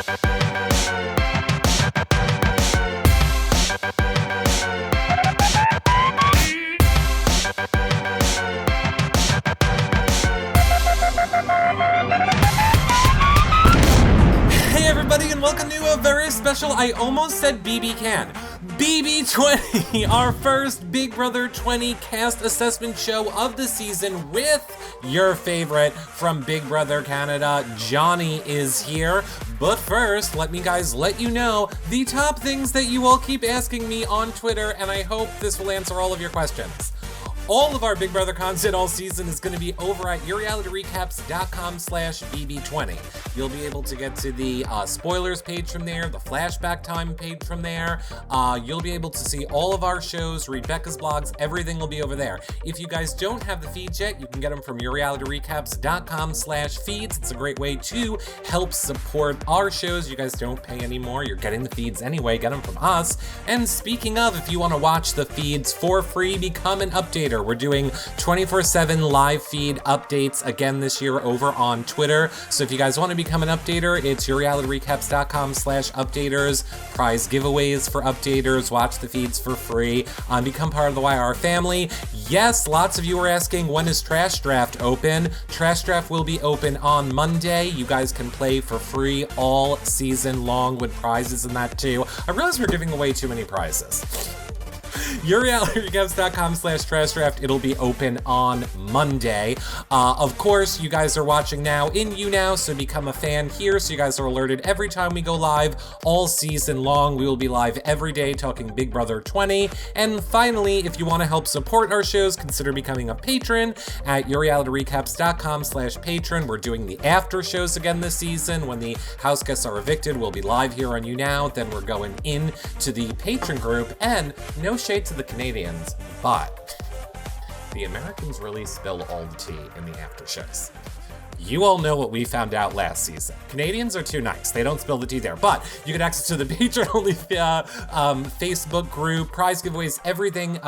And welcome to a very special, I almost said BB Can, BB20, our first Big Brother 20 cast assessment show of the season with your favorite from Big Brother Canada. Johnny is here, but first, let you know the top things that you all keep asking me on Twitter, and I hope this will answer all of your questions. All of our Big Brother content all season is going to be over at yourrealityrecaps.com/BB20. You'll be able to get to the spoilers page from there, the flashback time page from there. You'll be able to see all of our shows, read Becca's blogs, everything will be over there. If you guys don't have the feeds yet, you can get them from yourrealityrecaps.com/feeds. It's a great way to help support our shows. You guys don't pay anymore. You're getting the feeds anyway. Get them from us. And speaking of, if you want to watch the feeds for free, become an updater. We're doing 24/7 live feed updates again this year over on Twitter. So if you guys want to become an updater, it's yourrealityrecaps.com/updaters. Prize giveaways for updaters. Watch the feeds for free. Become part of the YR family. Yes, lots of you are asking, when is Trash Draft open? Trash Draft will be open on Monday. You guys can play for free all season long with prizes and that too. I realize we're giving away too many prizes. yourrealityrecaps.com/trash draft. It'll be open on Monday. Of course, you guys are watching now in YouNow, so become a fan here so you guys are alerted every time we go live all season long. We will be live every day talking Big Brother 20. And finally, if you want to help support our shows, consider becoming a patron at yourrealityrecaps.com/patron. We're doing the after shows again this season. When the house guests are evicted, we'll be live here on YouNow. Then we're going into the patron group. And no shade to the Canadians, but the Americans really spill all the tea in the after shows. You all know what we found out last season. Canadians are too nice. They don't spill the tea there. But you get access to the patron-only Facebook group, prize giveaways, everything.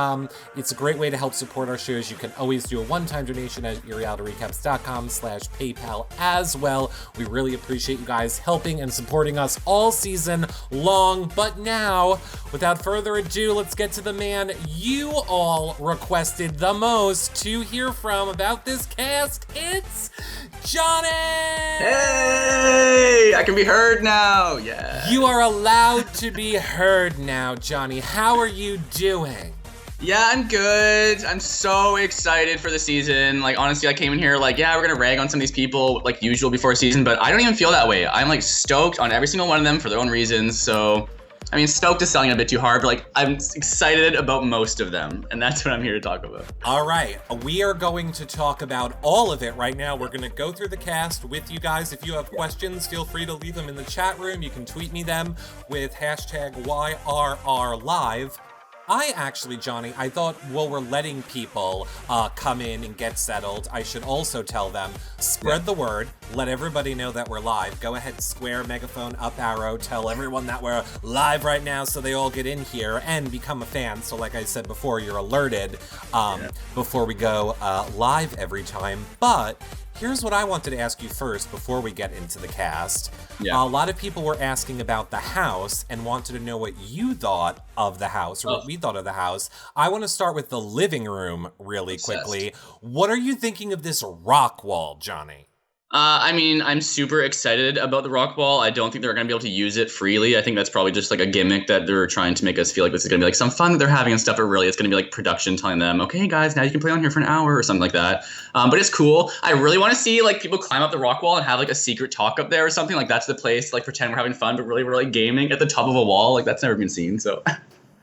It's a great way to help support our shows. You can always do a one-time donation at yourrealityrecaps.com/PayPal as well. We really appreciate you guys helping and supporting us all season long. But now, without further ado, let's get to the man you all requested the most to hear from about this cast. It's Johnny! Hey! I can be heard now! Yeah. You are allowed to be heard now, Johnny. How are you doing? Yeah, I'm good. I'm so excited for the season. Like, honestly, I came in here like, yeah, we're gonna rag on some of these people like usual before a season, but I don't even feel that way. I'm like stoked on every single one of them for their own reasons, so... I mean, stoked is selling it a bit too hard, but like I'm excited about most of them, and that's what I'm here to talk about. All right, we are going to talk about all of it right now. We're going to go through the cast with you guys. If you have questions, feel free to leave them in the chat room. You can tweet me them with hashtag YRRLive. Johnny, I thought while we're letting people come in and get settled, I should also tell them, spread the word, let everybody know that we're live. Go ahead, square, megaphone, up arrow, tell everyone that we're live right now so they all get in here and become a fan. So like I said before, you're alerted before we go live every time. But here's what I wanted to ask you first before we get into the cast. Yeah. A lot of people were asking about the house and wanted to know what you thought of the house, or what we thought of the house. I want to start with the living room really quickly. What are you thinking of this rock wall, Johnny? I mean, I'm super excited about the rock wall. I don't think they're going to be able to use it freely. I think that's probably just like a gimmick that they're trying to make us feel like this is going to be like some fun that they're having and stuff, but really it's going to be like production telling them, okay, guys, now you can play on here for an hour or something like that. But it's cool. I really want to see like people climb up the rock wall and have like a secret talk up there or something. Like that's the place, like pretend we're having fun, but really we're like gaming at the top of a wall. Like that's never been seen, so...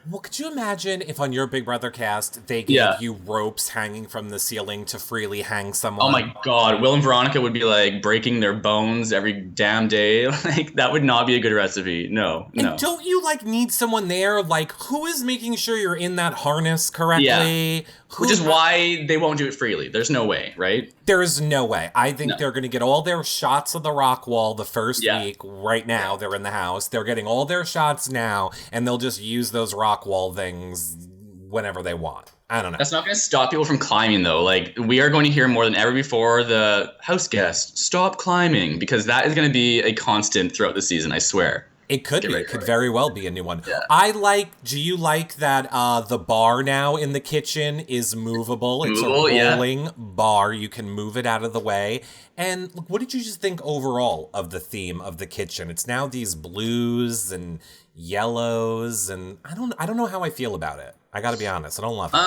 Well, could you imagine if on your Big Brother cast, they gave you ropes hanging from the ceiling to freely hang someone? Oh my God. Will and Veronica would be like breaking their bones every damn day. Like that would not be a good recipe. No. And don't you like need someone there? Like who is making sure you're in that harness correctly? Yeah. Which is why they won't do it freely. There's no way, right? There is no way. I think they're going to get all their shots of the rock wall the first week. Right now, they're in the house. They're getting all their shots now, and they'll just use those rock wall things whenever they want. I don't know. That's not going to stop people from climbing, though. Like, we are going to hear more than ever before the house guest, stop climbing, because that is going to be a constant throughout the season, I swear. It could be. It could very well be a new one. Yeah. Do you like that the bar now in the kitchen is movable? It's a Movable, rolling bar. You can move it out of the way. And look, what did you just think overall of the theme of the kitchen? It's now these blues and yellows, and I don't know how I feel about it. I got to be honest. I don't love it.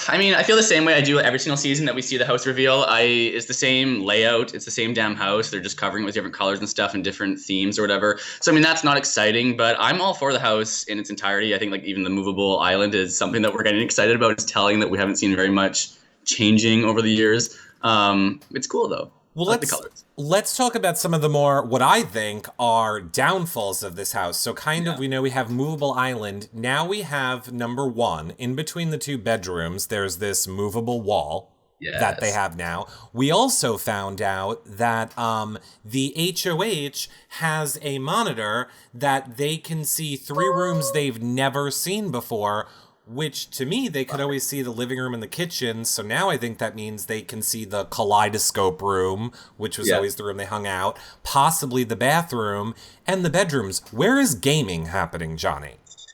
I mean, I feel the same way I do every single season that we see the house reveal. It's the same layout. It's the same damn house. They're just covering it with different colors and stuff and different themes or whatever. So, I mean, that's not exciting, but I'm all for the house in its entirety. I think, like, even the movable island is something that we're getting excited about. It's telling that we haven't seen very much changing over the years. It's cool, though. Well, I like the colors. Let's talk about some of the more, what I think are downfalls of this house. So we know we have movable island. Now we have number one, in between the two bedrooms, there's this movable wall that they have now. We also found out that the HOH has a monitor that they can see 3 rooms they've never seen before, which to me, they could always see the living room and the kitchen. So now I think that means they can see the kaleidoscope room, which was always the room they hung out, possibly the bathroom and the bedrooms. Where is gaming happening, Johnny?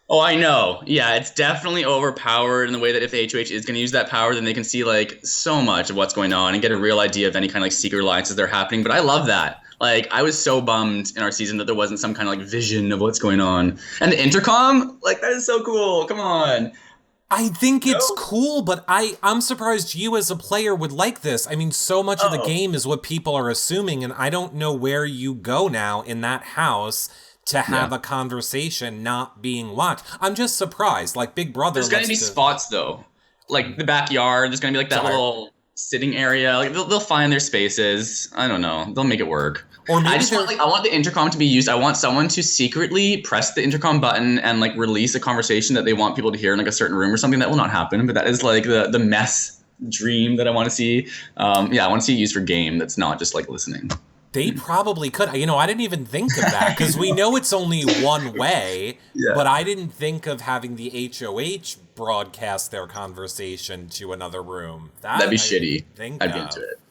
Oh, I know. Yeah, it's definitely overpowered in the way that if the HOH is going to use that power, then they can see like so much of what's going on and get a real idea of any kind of like secret alliances that are happening. But I love that. Like, I was so bummed in our season that there wasn't some kind of like vision of what's going on. And the intercom, like, that is so cool. Come on. I think it's cool, but I'm surprised you as a player would like this. I mean, so much of the game is what people are assuming, and I don't know where you go now in that house to have a conversation not being watched. I'm just surprised. Like, Big Brother... There's going to be spots, though. Like, the backyard, there's going to be like that little sitting area. Like, they'll find their spaces. I don't know. They'll make it work. Or maybe I want the intercom to be used. I want someone to secretly press the intercom button and like release a conversation that they want people to hear in like a certain room or something. That will not happen, but that is like the mess dream that I want to see. I want to see it used for game that's not just like listening. They probably could. You know, I didn't even think of that because we know it's only one way, but I didn't think of having the HOH broadcast their conversation to another room. That'd be shitty. I'd be into it.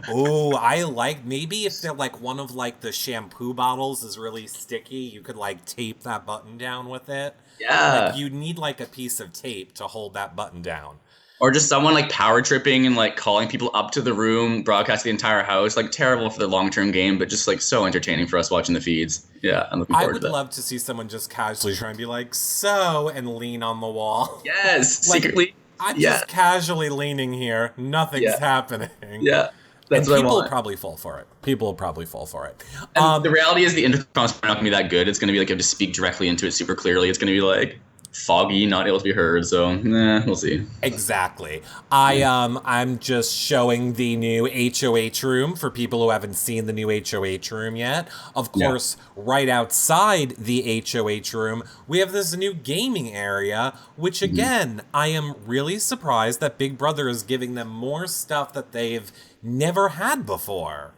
Oh, I like, maybe if they're like one of like the shampoo bottles is really sticky, you could like tape that button down with it. Yeah. Like, you'd need like a piece of tape to hold that button down. Or just someone like power tripping and like calling people up to the room, broadcast the entire house. Like, terrible for the long-term game, but just like so entertaining for us watching the feeds. Yeah, I'm looking forward to that. I would love to see someone just casually try and be like, so, and lean on the wall. Yes, like, secretly. I'm just casually leaning here. Nothing's happening. Yeah. That's what I want. People will probably fall for it. And the reality is the intercom's not going to be that good. It's going to be like you have to speak directly into it super clearly. It's going to be like foggy, not able to be heard. So, we'll see. Exactly. I'm just showing the new HOH room for people who haven't seen the new HOH room yet. Of course, right outside the HOH room, we have this new gaming area, which again, I am really surprised that Big Brother is giving them more stuff that they've never had before.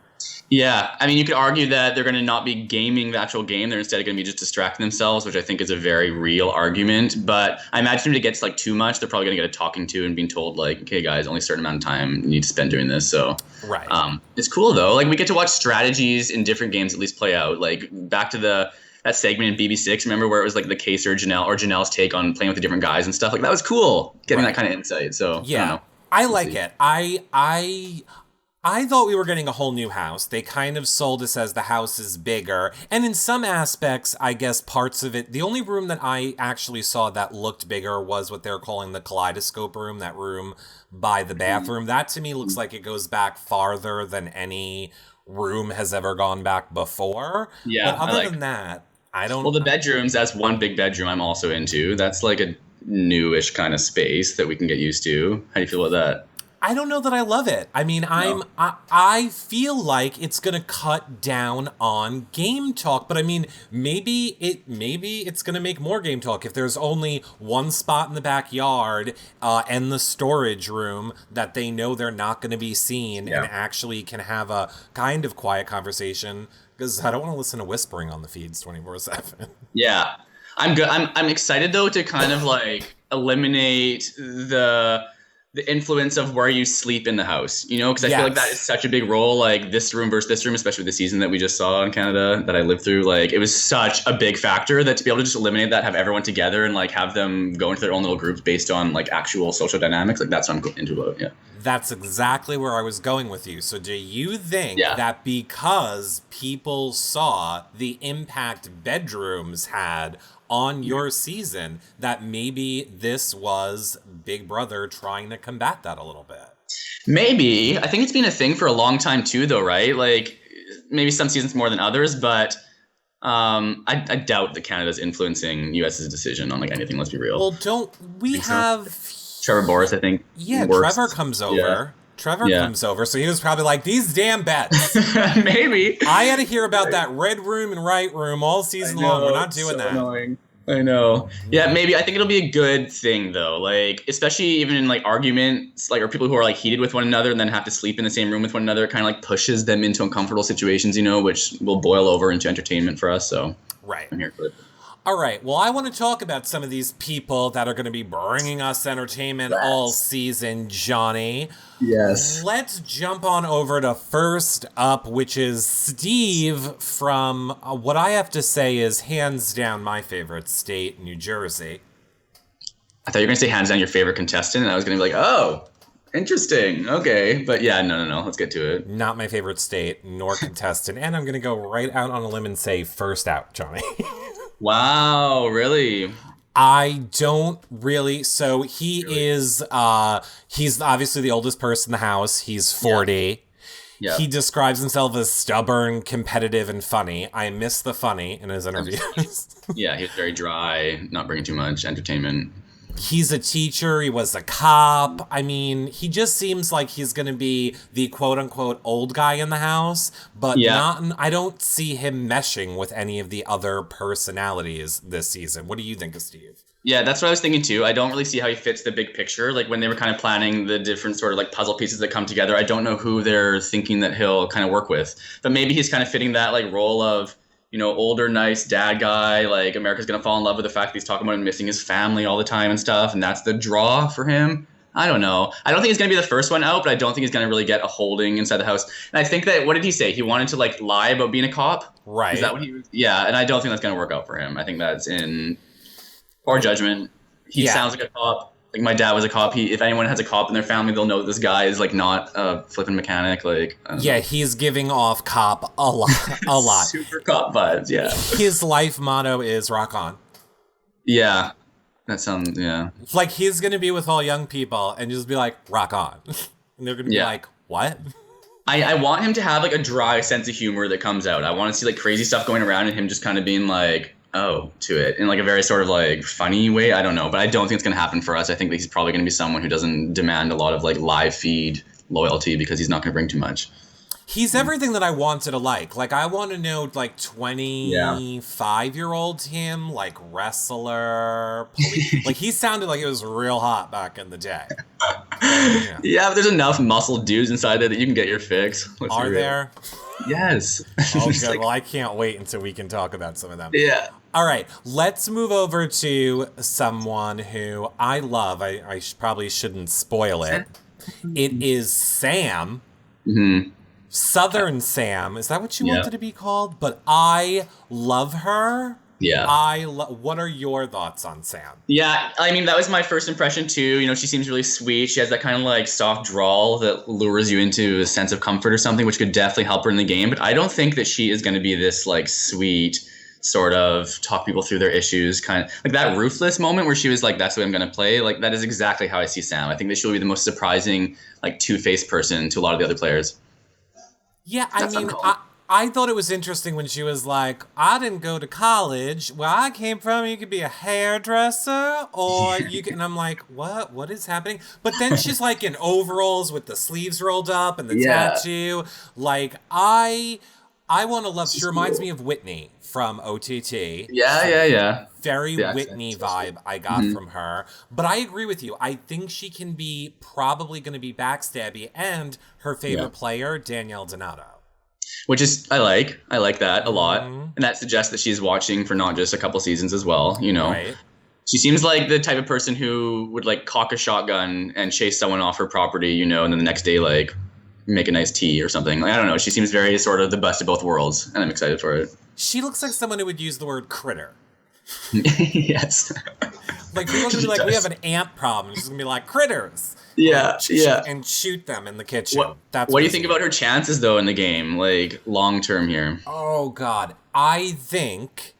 Yeah, I mean, you could argue that they're going to not be gaming the actual game. They're instead going to be just distracting themselves, which I think is a very real argument. But I imagine if it gets like too much, they're probably going to get a talking to and being told like, okay, guys, only a certain amount of time you need to spend doing this. So it's cool, though. Like, we get to watch strategies in different games at least play out. Like, back to that segment in BB6, remember, where it was like the case or Janelle's take on playing with the different guys and stuff. Like, that was cool, getting that kind of insight. So yeah, I like it. I thought we were getting a whole new house. They kind of sold us as the house is bigger. And in some aspects, I guess parts of it, the only room that I actually saw that looked bigger was what they're calling the kaleidoscope room, that room by the bathroom. That to me looks like it goes back farther than any room has ever gone back before. Yeah. But other than that, I don't... Well, the bedrooms, that's one big bedroom I'm also into. That's like a newish kind of space that we can get used to. How do you feel about that? I don't know that I love it. I mean, I feel like it's gonna cut down on game talk, but I mean, maybe it's gonna make more game talk if there's only one spot in the backyard and the storage room that they know they're not gonna be seen and actually can have a kind of quiet conversation, because I don't want to listen to whispering on the feeds 24/7. Yeah. I'm good. I'm excited though to kind of like eliminate the influence of where you sleep in the house, you know, because I feel like that is such a big role, like this room versus this room, especially the season that we just saw in Canada that I lived through. Like, it was such a big factor that to be able to just eliminate that, have everyone together and like have them go into their own little groups based on like actual social dynamics, like that's what I'm into about it. Yeah. That's exactly where I was going with you. So do you think that because people saw the impact bedrooms had on your season, that maybe this was Big Brother trying to combat that a little bit? Maybe. I think it's been a thing for a long time too, though, right? Like, maybe some seasons more than others, but I doubt that Canada's influencing US's decision on like anything. Let's be real. Well, don't we have Trevor Boris? I think. Yeah, Trevor comes over. Yeah. Trevor comes over, so he was probably like, these damn bets. Maybe. I had to hear about that red room and right room all season long. We're not doing that. Annoying. I know. Yeah, maybe. I think it'll be a good thing, though. Like, especially even in, like, arguments, like, or people who are, like, heated with one another and then have to sleep in the same room with one another, it kind of, like, pushes them into uncomfortable situations, you know, which will boil over into entertainment for us, so. Right. I'm here for it. All right. Well, I want to talk about some of these people that are going to be bringing us entertainment all season, Johnny. Yes. Let's jump on over to first up, which is Steve from what I have to say is hands down my favorite state, New Jersey. I thought you were going to say hands down your favorite contestant, and I was going to be like, oh, interesting. Okay. But yeah, no. Let's get to it. Not my favorite state, nor contestant. And I'm going to go right out on a limb and say first out, Johnny. Wow, really? I don't really. So he is, he's obviously the oldest person in the house. He's 40. Yeah. He describes himself as stubborn, competitive, and funny. I miss the funny in his interviews. Yeah, he's very dry, not bringing too much entertainment. He's a teacher. He was a cop. I mean, he just seems like he's going to be the quote-unquote old guy in the house, but I don't see him meshing with any of the other personalities this season. What do you think of Steve? Yeah, that's what I was thinking too. I don't really see how he fits the big picture. Like when they were kind of planning the different sort of like puzzle pieces that come together, I don't know who they're thinking that he'll kind of work with. But maybe he's kind of fitting that like role of, you know, older, nice dad guy, like America's going to fall in love with the fact that he's talking about him missing his family all the time and stuff. And that's the draw for him. I don't know. I don't think he's going to be the first one out, but I don't think he's going to really get a holding inside the house. And I think that, what did he say? He wanted to like lie about being a cop? Right. Is that what he was? Yeah. And I don't think that's going to work out for him. I think that's in poor judgment. He sounds like a cop. Like my dad was a cop. If anyone has a cop in their family, they'll know that this guy is like not a flipping mechanic. Like he's giving off cop a lot. Super cop vibes. Yeah. His life motto is rock on. Yeah, that sounds Like he's gonna be with all young people and just be like rock on, and they're gonna be like what? I want him to have like a dry sense of humor that comes out. I want to see like crazy stuff going around and him just kind of being like, to it in like a very sort of like funny way. I don't know, but I don't think it's going to happen for us. I think that he's probably going to be someone who doesn't demand a lot of like live feed loyalty because he's not going to bring too much. He's everything that I wanted to like. Like I want to know like 25-year-old him, like wrestler. Like he sounded like it was real hot back in the day. Yeah, but there's enough muscle dudes inside there that you can get your fix. Are there? Yes. Oh, good. Like, well, I can't wait until we can talk about some of them. Yeah. All right, let's move over to someone who I love. I probably shouldn't spoil it. It is Sam. Mm-hmm. Southern Sam. Is that what you wanted to be called? But I love her. Yeah. What are your thoughts on Sam? Yeah, I mean, that was my first impression too. You know, she seems really sweet. She has that kind of like soft drawl that lures you into a sense of comfort or something, which could definitely help her in the game. But I don't think that she is going to be this like sweet sort of talk people through their issues kind of like that ruthless moment where she was like, that's the way I'm going to play. Like that is exactly how I see Sam. I think that she'll be the most surprising like two-faced person to a lot of the other players. Yeah, I mean, I thought it was interesting when she was like, I didn't go to college. Where I came from, you could be a hairdresser or you can, and I'm like, what is happening? But then she's like in overalls with the sleeves rolled up and the tattoo. Like, I want to love, she reminds me of Whitney from OTT. Yeah. Very Whitney vibe I got from her. But I agree with you. I think she can be probably going to be backstabby and her favorite player, Danielle Donato. Which is, I like that a lot. And that suggests that she's watching for not just a couple seasons as well, you know. Right. She seems like the type of person who would like cock a shotgun and chase someone off her property, and then the next day like make a nice tea or something. Like, I don't know. She seems very sort of the best of both worlds, and I'm excited for it. She looks like someone who would use the word critter. Yes. Like, people are going to be like, we have an ant problem. She's going to be like, critters. Yeah, yeah. And shoot them in the kitchen. What do you think about her chances, though, in the game, like, long-term here? Oh, God. I think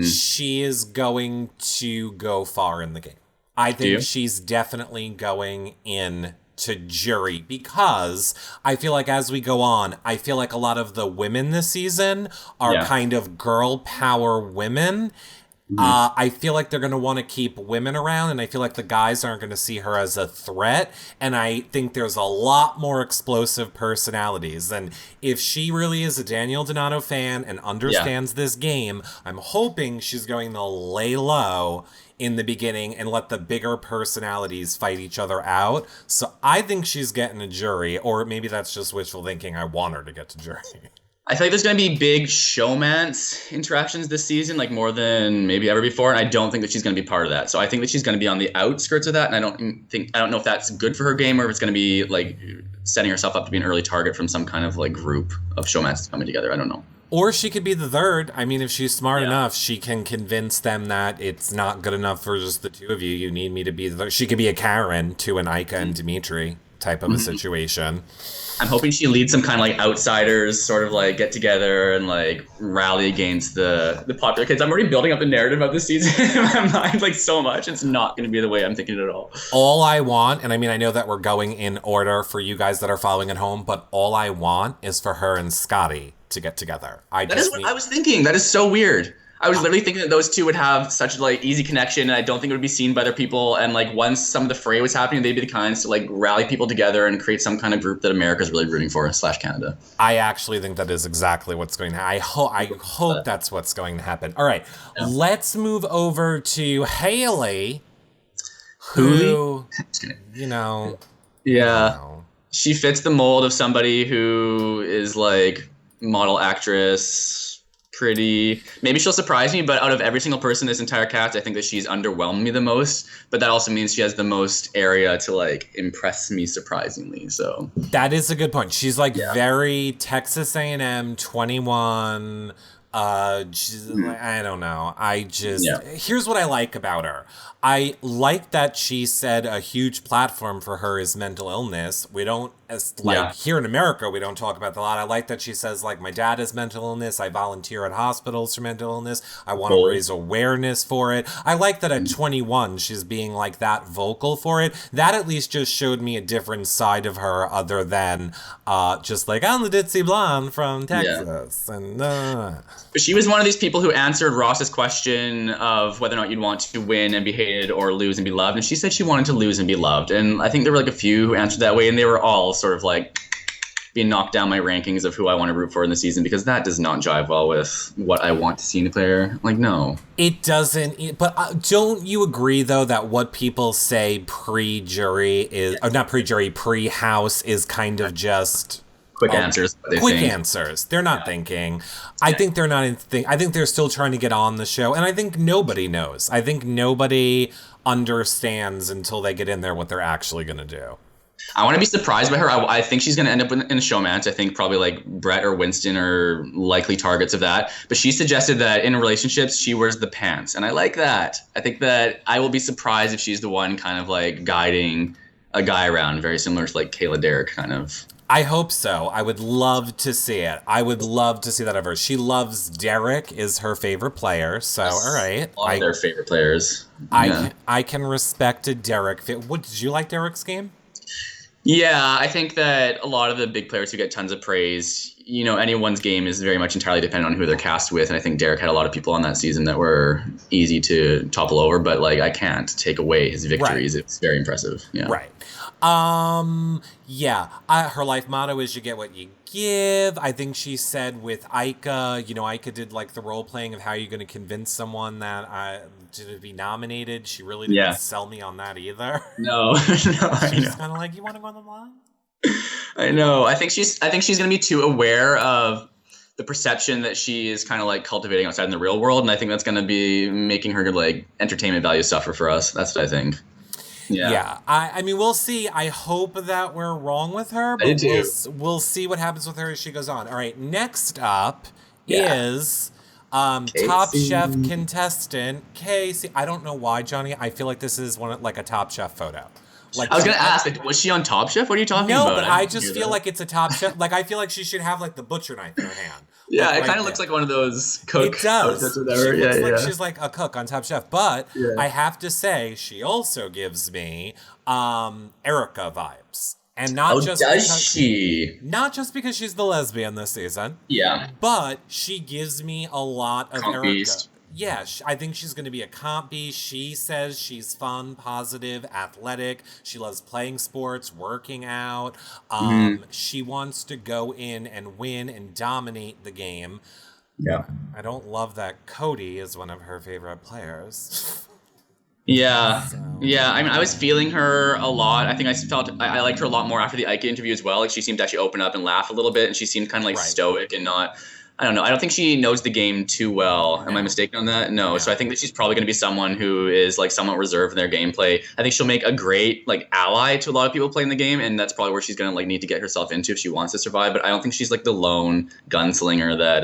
she is going to go far in the game. I think she's definitely going in to jury, because I feel like as we go on, I feel like a lot of the women this season are kind of girl power women. I feel like they're going to want to keep women around, and I feel like the guys aren't going to see her as a threat, and I think there's a lot more explosive personalities. And if she really is a Daniel Donato fan and understands this game, I'm hoping she's going to lay low in the beginning and let the bigger personalities fight each other out. So I think she's getting a jury, or maybe that's just wishful thinking. I want her to get to jury. I feel like there's going to be big showmance interactions this season, like more than maybe ever before, and I don't think that she's going to be part of that. So I think that she's going to be on the outskirts of that, and I don't know if that's good for her game, or if it's going to be like setting herself up to be an early target from some kind of like group of showmans coming together. I don't know. Or she could be the third. I mean, if she's smart enough, she can convince them that it's not good enough for just the two of you. You need me to be the third. She could be a Karen to an Ica and Dimitri type of a situation. I'm hoping she leads some kind of like outsiders sort of like get together and like rally against the popular kids. I'm already building up the narrative of this season in my mind like so much. It's not going to be the way I'm thinking at all. All I want, and I mean, I know that we're going in order for you guys that are following at home, but all I want is for her and Scotty to get together. That is what I was thinking. That is so weird. I was literally thinking that those two would have such like easy connection, and I don't think it would be seen by other people. And like once some of the fray was happening, they'd be the kinds to like rally people together and create some kind of group that America's really rooting for / Canada. I actually think that is exactly what's going to happen. I hope that's what's going to happen. All right, let's move over to Haley, who, she fits the mold of somebody who is like model actress. Pretty. Maybe she'll surprise me, but out of every single person in this entire cast, I think that she's underwhelmed me the most. But that also means she has the most area to like impress me surprisingly. So that is a good point. She's like very Texas A&M 21. I don't know. Here's what I like about her. I like that she said a huge platform for her is mental illness. We don't, here in America, we don't talk about that a lot. I like that she says, like, my dad has mental illness. I volunteer at hospitals for mental illness. I want to raise awareness for it. I like that at 21, she's being, like, that vocal for it. That at least just showed me a different side of her other than just, like, I'm the ditzy blonde from Texas. And But she was one of these people who answered Ross's question of whether or not you'd want to win and be hated or lose and be loved. And she said she wanted to lose and be loved. And I think there were like a few who answered that way, and they were all sort of like being knocked down my rankings of who I want to root for in the season, because that does not jive well with what I want to see in a player. Like, no. It doesn't. But don't you agree, though, that what people say pre-jury is, or not pre-jury, pre-house is kind of just... Quick answers. Answers. They're not thinking. I think they're not I think they're still trying to get on the show. And I think nobody knows. I think nobody understands until they get in there what they're actually going to do. I want to be surprised by her. I think she's going to end up in a showmance. I think probably like Brett or Winston are likely targets of that. But she suggested that in relationships, she wears the pants. And I like that. I think that I will be surprised if she's the one kind of like guiding a guy around, very similar to like Kayla Derrick kind of. I hope so. I would love to see it. I would love to see that of her. She loves Derek, is her favorite player. So, all right. All their favorite players. I can respect a Derek. Did you like Derek's game? Yeah, I think that a lot of the big players who get tons of praise, anyone's game is very much entirely dependent on who they're cast with. And I think Derek had a lot of people on that season that were easy to topple over, but like I can't take away his victories. Right. It's very impressive. Yeah. Right. Her life motto is you get what you give. I think she said with Ica, Ica did like the role playing of how you're going to convince someone that to be nominated. She really didn't sell me on that either. No. She's kind of like, you want to go on the line? I know. I think she's going to be too aware of the perception that she is kind of like cultivating outside in the real world, and I think that's going to be making her like entertainment value suffer for us. That's what I think. Yeah. I mean, we'll see. I hope that we're wrong with her, I but do we'll see what happens with her as she goes on. All right, next up Yeah. is Top Casey. Chef contestant Casey. I don't know why, Johnny. I feel like this is like a Top Chef photo. Like I was going to ask, like, was she on Top Chef? What are you talking no, about? but I just feel like it's a Top Chef. Like I feel like she should have like the butcher knife in her hand. Yeah, like, it kind of looks like one of those cook It does. outfits or whatever. She looks like yeah. she's like a cook on Top Chef. But Yeah. I have to say, she also gives me Erica vibes. And not just does because, she? not just because she's the lesbian this season, Yeah. but she gives me a lot of Comp Erica. beast. Yeah, I think she's going to be a comp beast. She says she's fun, positive, athletic. She loves playing sports, working out. She wants to go in and win and dominate the game. Yeah. I don't love that Cody is one of her favorite players. Yeah. Yeah. I mean, I was feeling her a lot. I think I liked her a lot more after the Ike interview as well. Like, she seemed to actually open up and laugh a little bit, and she seemed kind of like stoic and not. I don't know. I don't think she knows the game too well. Am I mistaken on that? No. So I think that she's probably going to be someone who is like somewhat reserved in their gameplay. I think she'll make a great like ally to a lot of people playing the game, and that's probably where she's going to like need to get herself into if she wants to survive. But I don't think she's like the lone gunslinger that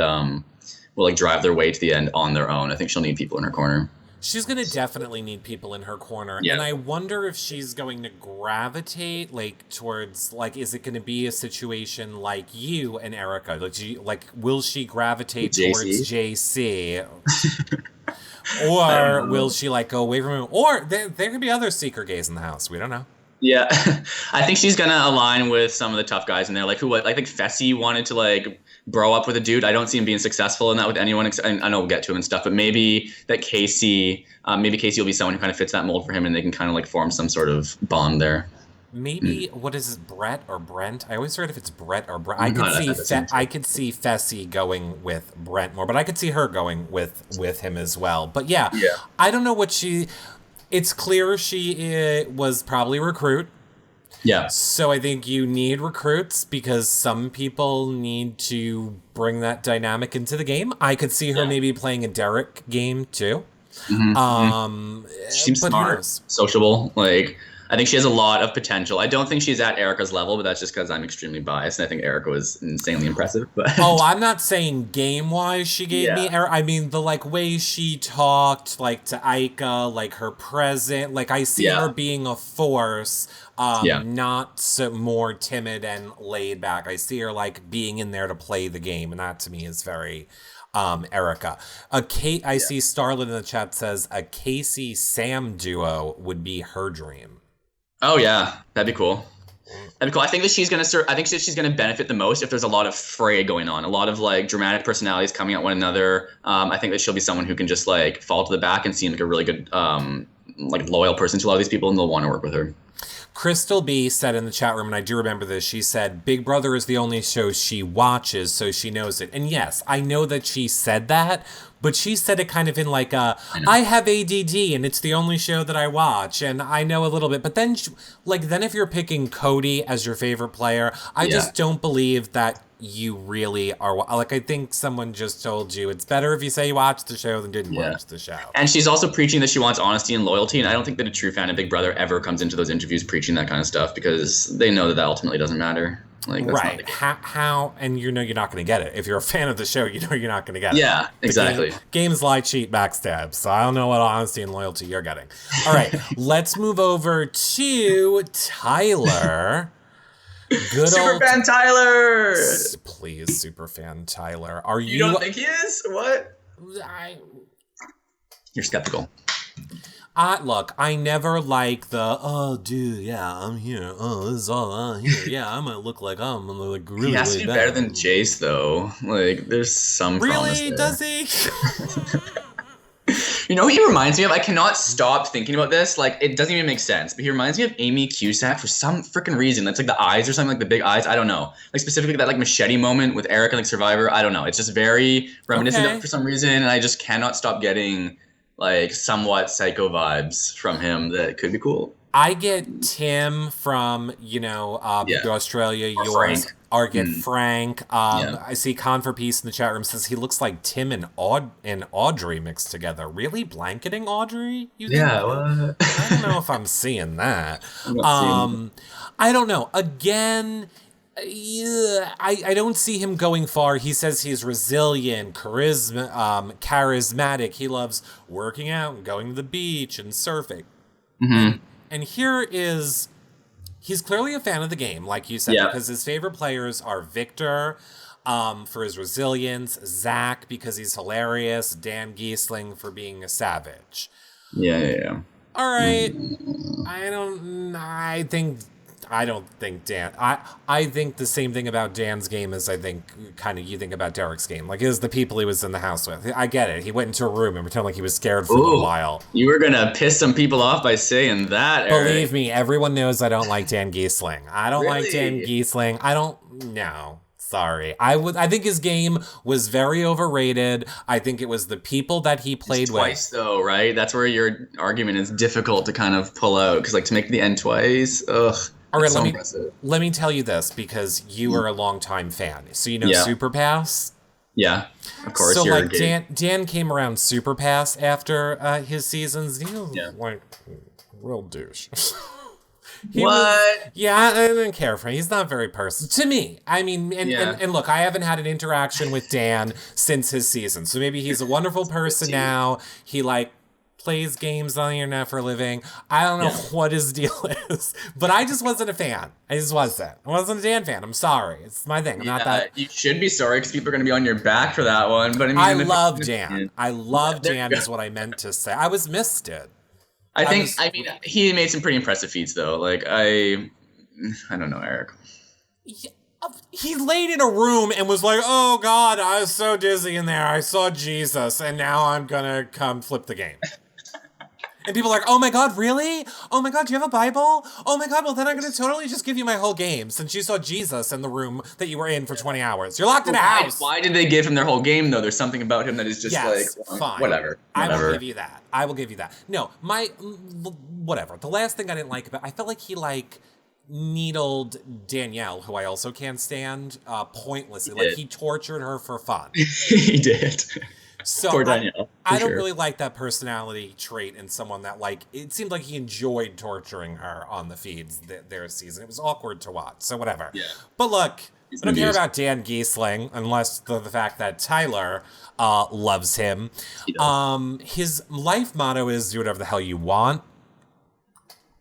will like drive their way to the end on their own. I think she'll need people in her corner. She's going to definitely need people in her corner. Yeah. And I wonder if she's going to gravitate like towards like, is it going to be a situation like you and Erica? Like, will she gravitate towards JC? Or will she like go away from him? Or there could be other seeker gays in the house. We don't know. Yeah, I think she's gonna align with some of the tough guys in there. Like I think Fessy wanted to like bro up with a dude. I don't see him being successful in that with anyone. I know we'll get to him and stuff, but maybe that Casey will be someone who kind of fits that mold for him, and they can kind of like form some sort of bond there. Maybe what is it, Brett or Brent? I always forget if it's Brett or Brent. I could see Fessy going with Brent more, but I could see her going with him as well. But yeah. I don't know what she. It's clear she was probably a recruit. Yeah. So I think you need recruits because some people need to bring that dynamic into the game. I could see her maybe playing a Derek game too. She seems smart, sociable. Like, I think she has a lot of potential. I don't think she's at Erica's level, but that's just because I'm extremely biased, and I think Erica was insanely impressive. But I'm not saying game-wise she gave me Erica. I mean, the like way she talked, like to Aika, like her present. Like I see her being a force, not so more timid and laid back. I see her like being in there to play the game, and that to me is very Erica. I see Starlet in the chat says a Casey Sam duo would be her dream. Oh yeah, that'd be cool. That'd be cool. I think that she's gonna benefit the most if there's a lot of fray going on, a lot of like dramatic personalities coming at one another. I think that she'll be someone who can just like fall to the back and seem like a really good, like loyal person to a lot of these people, and they'll want to work with her. Crystal B said in the chat room, and I do remember this, she said, Big Brother is the only show she watches, so she knows it. And yes, I know that she said that, but she said it kind of in like I have ADD, and it's the only show that I watch, and I know a little bit. But then, then if you're picking Cody as your favorite player, I just don't believe that you really are. Like, I think someone just told you it's better if you say you watched the show than didn't watch the show. And she's also preaching that she wants honesty and loyalty, and I don't think that a true fan of Big Brother ever comes into those interviews preaching that kind of stuff, because they know that ultimately doesn't matter. Like, that's right. How, and you know you're not going to get it. If you're a fan of the show, you know you're not going to get it. Yeah, exactly. Games lie, cheat, backstab. So I don't know what honesty and loyalty you're getting. All right, let's move over to Tyler. Good Superfan Tyler! Please, Superfan Tyler. Are you... You don't think he is? What? You're skeptical. Look, I never like the, dude, yeah, I'm here. This is all I'm here. Yeah, I might look like I'm like really, he has to really be better than Jace, though. Like, there's some promise Really? there. Does he? You know what he reminds me of? I cannot stop thinking about this. Like, it doesn't even make sense. But he reminds me of Amy Cusack for some freaking reason. That's like the eyes or something, like the big eyes. I don't know. Like, specifically that like machete moment with Eric and like Survivor. I don't know. It's just very reminiscent of it for some reason. And I just cannot stop getting like somewhat psycho vibes from him that could be cool. I get Tim from, Australia, Or yours. Frank. Or get Frank. Yeah. I see Con for Peace in the chat room says he looks like Tim and Audrey mixed together. Really? Blanketing Audrey? You think? Yeah, what? I don't know if I'm seeing that. I'm not seeing I don't know. Again, yeah, I don't see him going far. He says he's resilient, charismatic. He loves working out and going to the beach and surfing. Mm-hmm. And here is, he's clearly a fan of the game, like you said, because his favorite players are Victor, for his resilience, Zach because he's hilarious, Dan Giesling for being a savage. Yeah. All right. I don't think Dan. I think the same thing about Dan's game as I think kind of you think about Derek's game. Like, it was the people he was in the house with. I get it. He went into a room and pretended like he was scared for a little while. You were gonna piss some people off by saying that, Eric. Believe me, everyone knows I don't like Dan Giesling. I don't like Dan Giesling. I don't. No. Sorry. I think his game was very overrated. I think it was the people that he played with. Twice, though, right? That's where your argument is difficult to kind of pull out. Because, like, to make the end twice, ugh. All right, let me tell you this, because you are a longtime fan. So you know Super Pass? Yeah, of course. So like Dan came around Super Pass after his seasons. He was like real douche. I didn't care for him. He's not very personal to me. I mean, and look, I haven't had an interaction with Dan since his season. So maybe he's a wonderful person now. He plays games on the internet for a living. I don't know what his deal is, but I just wasn't a fan. I just wasn't. I wasn't a Dan fan. I'm sorry. It's my thing. I'm not that. You should be sorry because people are going to be on your back for that one. But I love Dan. I love Dan is what I meant to say. I was misted. I mean, he made some pretty impressive feats though. Like I don't know, Eric. He laid in a room and was like, "Oh God, I was so dizzy in there. I saw Jesus, and now I'm gonna come flip the game." And people are like, "Oh my God, really? Oh my God, do you have a Bible? Oh my God, well then I'm gonna totally just give you my whole game since you saw Jesus in the room that you were in for 20 hours. You're locked in a house." Why did they give him their whole game though? There's something about him that is just fine. Whatever. I will give you that. No, whatever. The last thing I didn't like about, I felt like he needled Danielle, who I also can't stand, pointlessly. He tortured her for fun. He did. So Poor Danielle. I don't really like that personality trait in someone that it seemed like he enjoyed torturing her on the feeds their season. It was awkward to watch. So whatever. Yeah. But look, I don't care about Dan Giesling unless the fact that Tyler loves him. His life motto is do whatever the hell you want.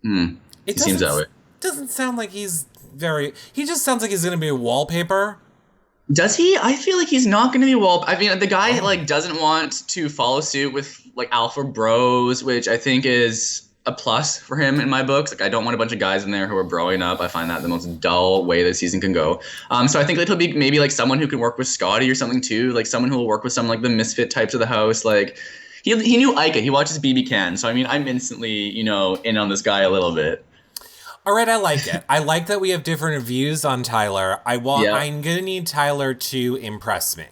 It seems that way. Doesn't sound like he just sounds like he's going to be a wallpaper. Does he? I feel like he's not going to be I mean, the guy doesn't want to follow suit with alpha bros, which I think is a plus for him in my books. I don't want a bunch of guys in there who are broing up. I find that the most dull way the season can go. So I think he'll be maybe someone who can work with Scotty or something too, someone who will work with some the misfit types of the house. He knew Ica. He watches BB Can. So I mean, I'm instantly in on this guy a little bit. All right, I like it. I like that we have different views on Tyler. I'm gonna need Tyler to impress me.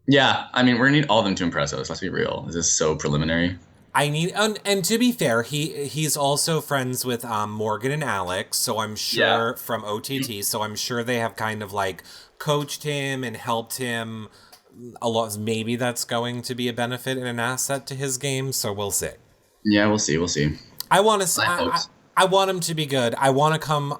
Yeah, I mean, we're gonna need all of them to impress us. Let's be real. This is so preliminary. I need, and to be fair, he's also friends with Morgan and Alex, so I'm sure from OTT. So I'm sure they have kind of coached him and helped him a lot. Maybe that's going to be a benefit and an asset to his game. So we'll see. Yeah, we'll see. We'll see. I want to. I want him to be good. I want to come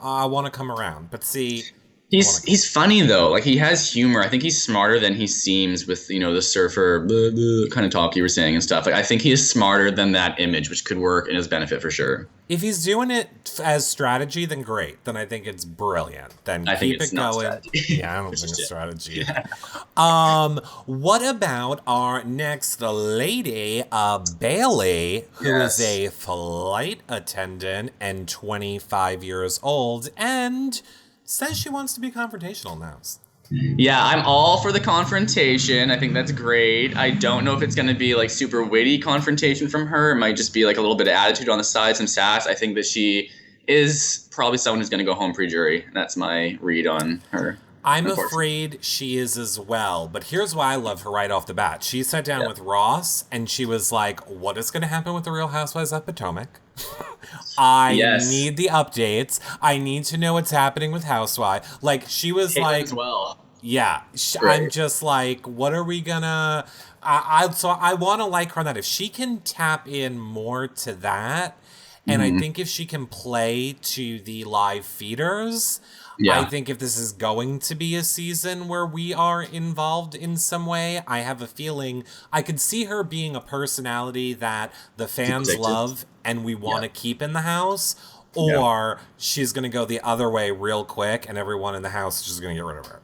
around. But see, he's funny though. He has humor. I think he's smarter than he seems with the surfer blah, blah, kind of talk you were saying and stuff. I think he is smarter than that image, which could work in his benefit for sure. If he's doing it as strategy, then great. Then I think it's brilliant. Then keep it going. Yeah, I don't think it's strategy. Yeah. What about our next lady, Bailey, who is a flight attendant and 25 years old, and says she wants to be confrontational now. Yeah, I'm all for the confrontation. I think that's great. I don't know if it's going to be super witty confrontation from her. It might just be a little bit of attitude on the side, some sass. I think that she is probably someone who's going to go home pre-jury. That's my read on her. I'm afraid she is as well. But here's why I love her right off the bat. She sat down with Ross and she was like, what is going to happen with the Real Housewives of Potomac? I need the updates. I need to know what's happening with Housewives. Like, she was like... well. Yeah. I'm just like, what are we gonna... So I want to like her on that. If she can tap in more to that, and I think if she can play to the live feeders... Yeah. I think if this is going to be a season where we are involved in some way, I have a feeling I could see her being a personality that the fans love and we want to keep in the house, or she's going to go the other way real quick and everyone in the house is just going to get rid of her.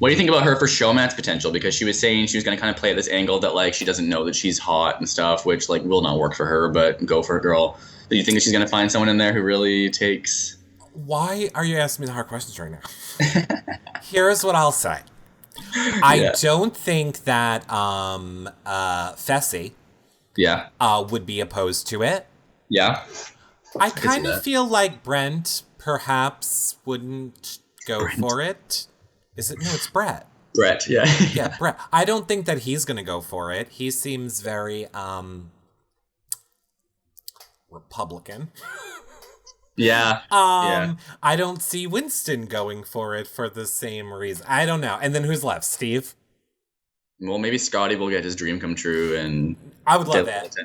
What do you think about her for showman's potential? Because she was saying she was going to kind of play at this angle that, like, she doesn't know that she's hot and stuff, which, like, will not work for her, but go for a girl. Do you think that she's going to find someone in there who really takes... Why are you asking me the hard questions right now? Here's what I'll say. I don't think that Fessy would be opposed to it. Yeah. I kind of feel like Brent perhaps wouldn't go for it. Is it? No, it's Brett. Brett, yeah. Yeah, Brett. I don't think that he's going to go for it. He seems very Republican. Yeah. I don't see Winston going for it for the same reason. I don't know. And then who's left? Steve? Well, maybe Scotty will get his dream come true, and I would love it.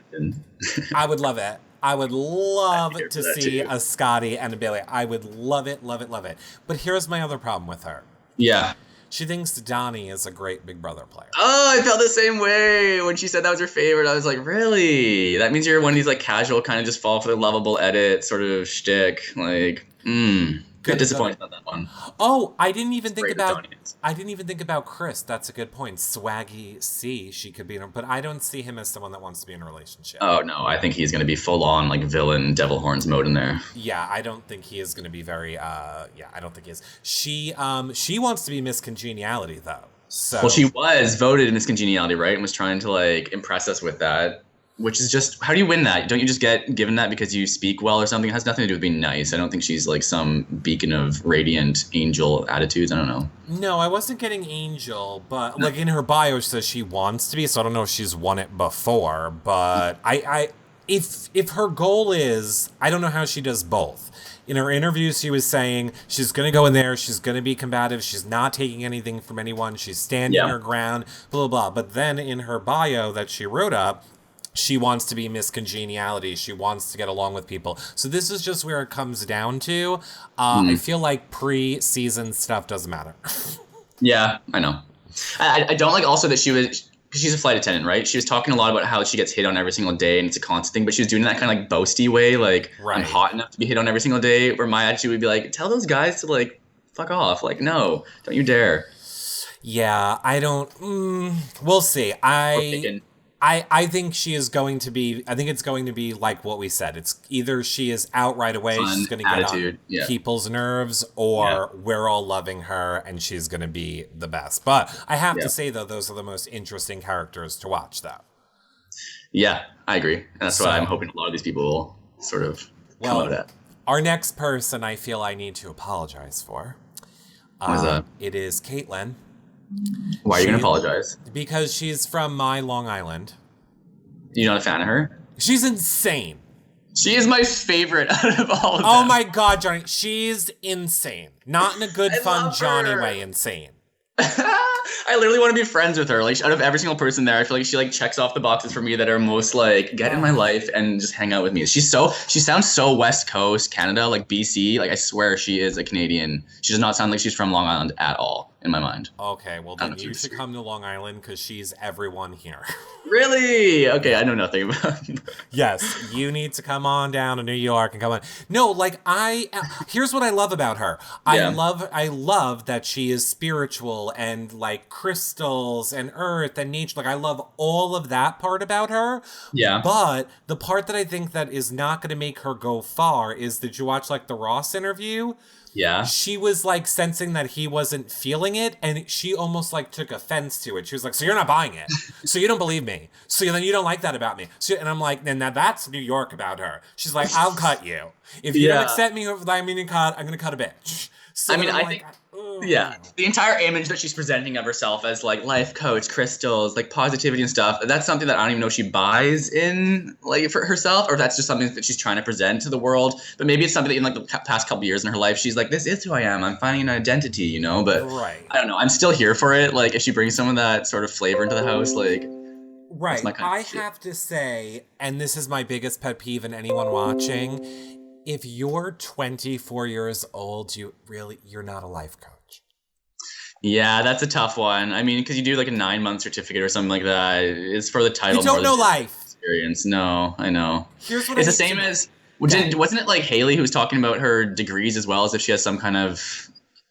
I would love it. I would love to see a Scotty and a Billy. I would love it, love it, love it. But here's my other problem with her. Yeah. She thinks Donnie is a great Big Brother player. Oh, I felt the same way when she said that was her favorite. I was like, really? That means you're one of these like casual kind of just fall for the lovable edit sort of shtick. Like, good disappointed about that one. Oh, I didn't even think about Chris. That's a good point. Swaggy C, she could be in, but I don't see him as someone that wants to be in a relationship. Oh no, I think he's going to be full on like villain devil horns mode in there. Yeah, I don't think he is going to be very. I don't think he is. She wants to be Miss Congeniality though. So well, she was voted Miss Congeniality, right, and was trying to like impress us with that. Which is just, how do you win that? Don't you just get given that because you speak well or something? It has nothing to do with being nice. I don't think she's like some beacon of radiant angel attitudes. I don't know. No, I wasn't getting angel, but like in her bio, she says she wants to be. So I don't know if she's won it before, but if her goal is, I don't know how she does both. In her interviews, she was saying she's going to go in there. She's going to be combative. She's not taking anything from anyone. She's standing her ground, blah, blah, blah. But then in her bio that she wrote up, she wants to be Miss Congeniality. She wants to get along with people. So this is just where it comes down to. I feel like pre-season stuff doesn't matter. Yeah, I know. I don't like also that because she's a flight attendant, right? She was talking a lot about how she gets hit on every single day and it's a constant thing, but she was doing that kind of like boasty way, like I'm hot enough to be hit on every single day, where my attitude would be like, tell those guys to like fuck off. Like, no, don't you dare. Yeah, I don't. We'll see. I think she is going to be, I think it's going to be like what we said. It's either she is out right away, she's going to get on people's nerves, or we're all loving her and she's going to be the best. But I have to say, though, those are the most interesting characters to watch, though. Yeah, I agree. And that's what I'm hoping a lot of these people will sort of come out at. Our next person I feel I need to apologize for. What is that? It is Caitlin. Why are you going to apologize? Because she's from my Long Island. You're not a fan of her? She's insane. She is my favorite out of all of them. Oh my God, Johnny. She's insane. Not in a good, fun Johnny way insane. I literally want to be friends with her. Like, out of every single person there, I feel like she like checks off the boxes for me that are most like get in my life and just hang out with me. She sounds so West Coast Canada, like BC. Like I swear she is a Canadian. She does not sound like she's from Long Island at all in my mind. Okay, well then you should come to Long Island because she's everyone here. Really? Okay, I know nothing about it. Yes, you need to come on down to New York and come on. No, like here's what I love about her. I love that she is spiritual and like crystals and earth and nature. Like I love all of that part about her. Yeah. But the part that I think that is not going to make her go far is, did you watch like the Ross interview? Yeah. She was like sensing that he wasn't feeling it, and she almost like took offense to it. She was like, so you're not buying it. So you don't believe me. So then you don't like that about me. So, and I'm like, then now that's New York about her. She's like, I'll cut you. If you don't accept me, I'm going to cut a bitch. So I mean, I'm I like, think, oh. yeah, the entire image that she's presenting of herself as like life coach, crystals, like positivity and stuff, that's something that I don't even know if she buys in like for herself, or if that's just something that she's trying to present to the world. But maybe it's something that in like the past couple years in her life, she's like, this is who I am. I'm finding an identity, you know. But Right. I don't know. I'm still here for it. Like if she brings some of that sort of flavor into the house, like. Right. My kind I of shit. have to say, and this is my biggest pet peeve in anyone watching, if you're 24 years old, you're not a life coach. Yeah, that's a tough one. I mean, because you do like a 9-month certificate or something like that. It's for the title. You don't know life. Experience. No, I know. Here's what it's I the same need to as. know. Wasn't it like Haley who was talking about her degrees as well, as if she has some kind of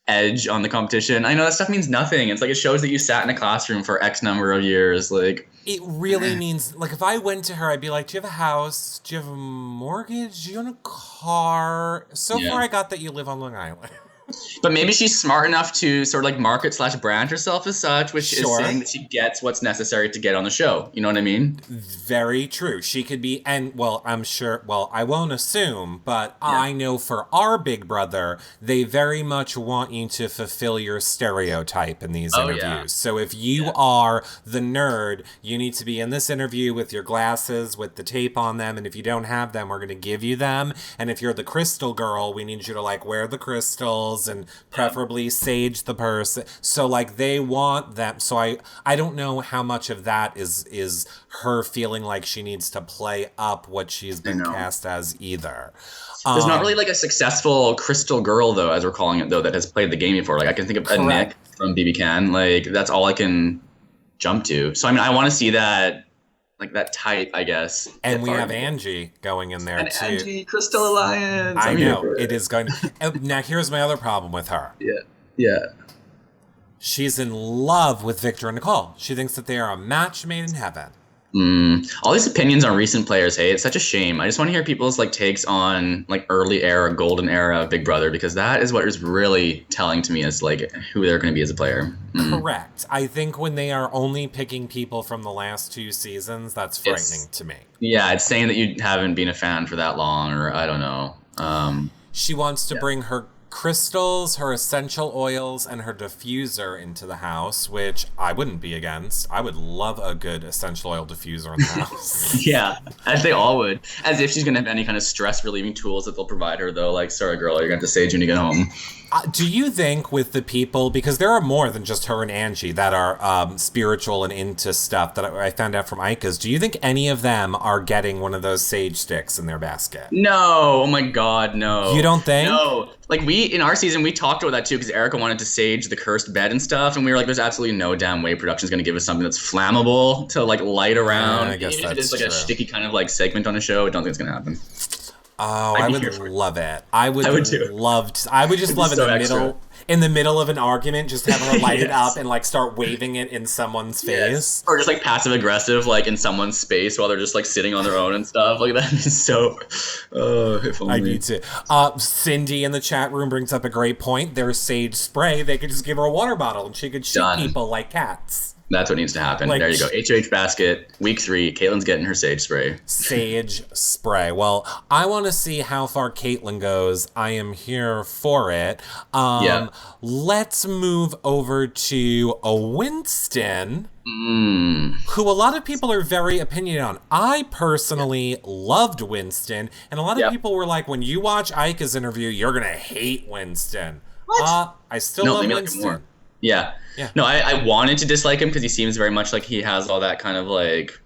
edge on the competition? I know that stuff means nothing. It's like it shows that you sat in a classroom for X number of years. Like it really means, like, if I went to her, I'd be like, do you have a house? Do you have a mortgage? Do you own a car? So far, I got that you live on Long Island. But maybe she's smart enough to sort of like market/brand herself as such, which is saying that she gets what's necessary to get on the show. You know what I mean? Very true. She could be, and well, I'm sure, well, I won't assume, but I know for our Big Brother, they very much want you to fulfill your stereotype in these interviews. Yeah. So if you are the nerd, you need to be in this interview with your glasses, with the tape on them, and if you don't have them, we're going to give you them. And if you're the crystal girl, we need you to like wear the crystals and preferably sage the person. So like they want them. So I don't know how much of that is her feeling like she needs to play up what she's been cast as either. There's not really like a successful crystal girl though, as we're calling it though, that has played the game before. Like I can think of a Nick from BB Can. Like that's all I can jump to. So I mean I want to see that. Like that type, I guess. And we have Angie going in there too. Angie, Crystal Alliance. I know, it is going to... Now, here's my other problem with her. Yeah. She's in love with Victor and Nicole. She thinks that they are a match made in heaven. All these opinions on recent players, hey, it's such a shame. I just want to hear people's like takes on like early era, golden era of Big Brother, because that is what is really telling to me as like who they're going to be as a player. Correct. I think when they are only picking people from the last 2 seasons, that's frightening to me. Yeah, it's saying that you haven't been a fan for that long, or I don't know. She wants to bring her crystals, her essential oils, and her diffuser into the house, which I wouldn't be against. I would love a good essential oil diffuser in the house. Yeah, as they all would. As if she's going to have any kind of stress-relieving tools that they'll provide her, though. Like, sorry, girl, you're going to have to sage when you get home. Do you think with the people, because there are more than just her and Angie that are spiritual and into stuff that I found out from Ika's, do you think any of them are getting one of those sage sticks in their basket? No. Oh my God, no. You don't think? No. Like in our season, we talked about that too because Erica wanted to sage the cursed bed and stuff. And we were like, there's absolutely no damn way production's going to give us something that's flammable to like light around. I guess even that's if it's like a sticky kind of like segment on a show, I don't think it's going to happen. Oh, I would love it. I would too. love to. I would just love in the middle of an argument, just have her light it up and like start waving it in someone's face. Or just like passive aggressive, like in someone's space while they're just like sitting on their own and stuff. Like that is so. If only. I need to. Cindy in the chat room brings up a great point. There's sage spray. They could just give her a water bottle and she could shoot people like cats. That's what needs to happen. Like, there you go. HOH basket, week 3. Caitlin's getting her sage spray. Sage spray. Well, I want to see how far Caitlin goes. I am here for it. Let's move over to a Winston, who a lot of people are very opinionated on. I personally loved Winston, and a lot of people were like, when you watch Ika's interview, you're going to hate Winston. What? I still love Winston. Like yeah. No, I wanted to dislike him because he seems very much like he has all that kind of like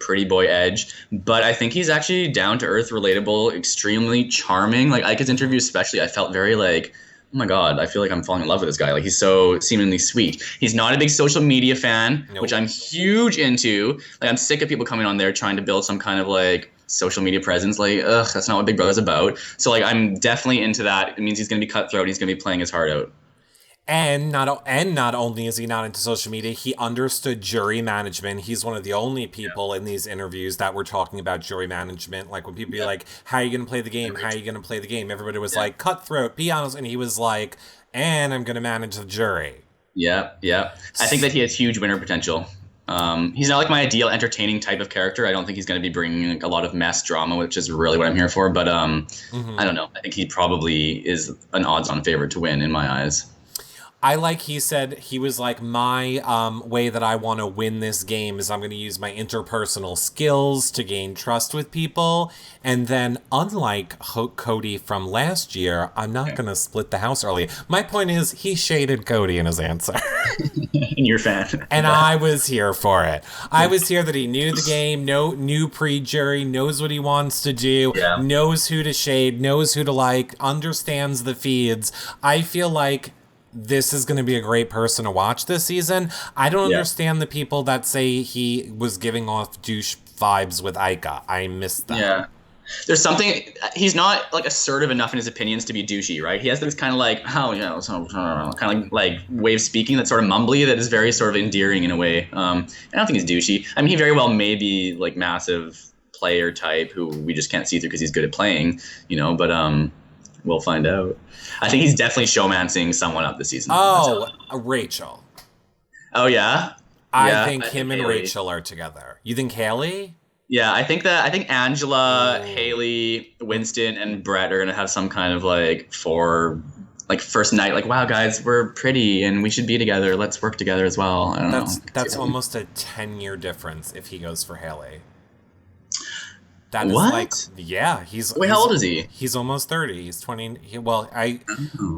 pretty boy edge. But I think he's actually down to earth, relatable, extremely charming. Like Ika's interview especially, I felt very like, oh my God, I feel like I'm falling in love with this guy. Like he's so seemingly sweet. He's not a big social media fan, which I'm huge into. Like I'm sick of people coming on there trying to build some kind of like social media presence. Like, that's not what Big Brother's about. So like I'm definitely into that. It means he's going to be cutthroat. He's going to be playing his heart out. And not only is he not into social media, he understood jury management. He's one of the only people in these interviews that were talking about jury management. Like when people be like, how are you going to play the game? How are you going to play the game? Everybody was like, cutthroat, be honest. And he was like, and I'm going to manage the jury. Yeah. I think that he has huge winner potential. He's not like my ideal entertaining type of character. I don't think he's going to be bringing like, a lot of mess drama, which is really what I'm here for. But I don't know. I think he probably is an odds-on favorite to win in my eyes. He said, he was like, my way that I want to win this game is I'm going to use my interpersonal skills to gain trust with people. And then, unlike Cody from last year, I'm not going to split the house early. My point is, he shaded Cody in his answer. And you're a fan. And I was here for it. I was here that he knew the game, knew pre-jury, knows what he wants to do, knows who to shade, knows who to like, understands the feeds. I feel like this is going to be a great person to watch this season. I don't understand the people that say he was giving off douche vibes with Aika. I missed that. Yeah. There's something, he's not like assertive enough in his opinions to be douchey, right? He has this kind of like, kind of like way of speaking that's sort of mumbly that is very sort of endearing in a way. I don't think he's douchey. I mean, he very well may be like massive player type who we just can't see through because he's good at playing, but we'll find out. I think he's definitely showmancing someone up this season. Oh, Rachel. Oh, yeah? I think him and Rachel are together. You think Haley? Yeah, I think Angela, Haley, Winston, and Brett are going to have some kind of first night, like, wow, guys, we're pretty and we should be together. Let's work together as well. I don't know. That's almost a 10-year difference if he goes for Haley. That is what? Wait, how old is he? He's almost 30. He's 20.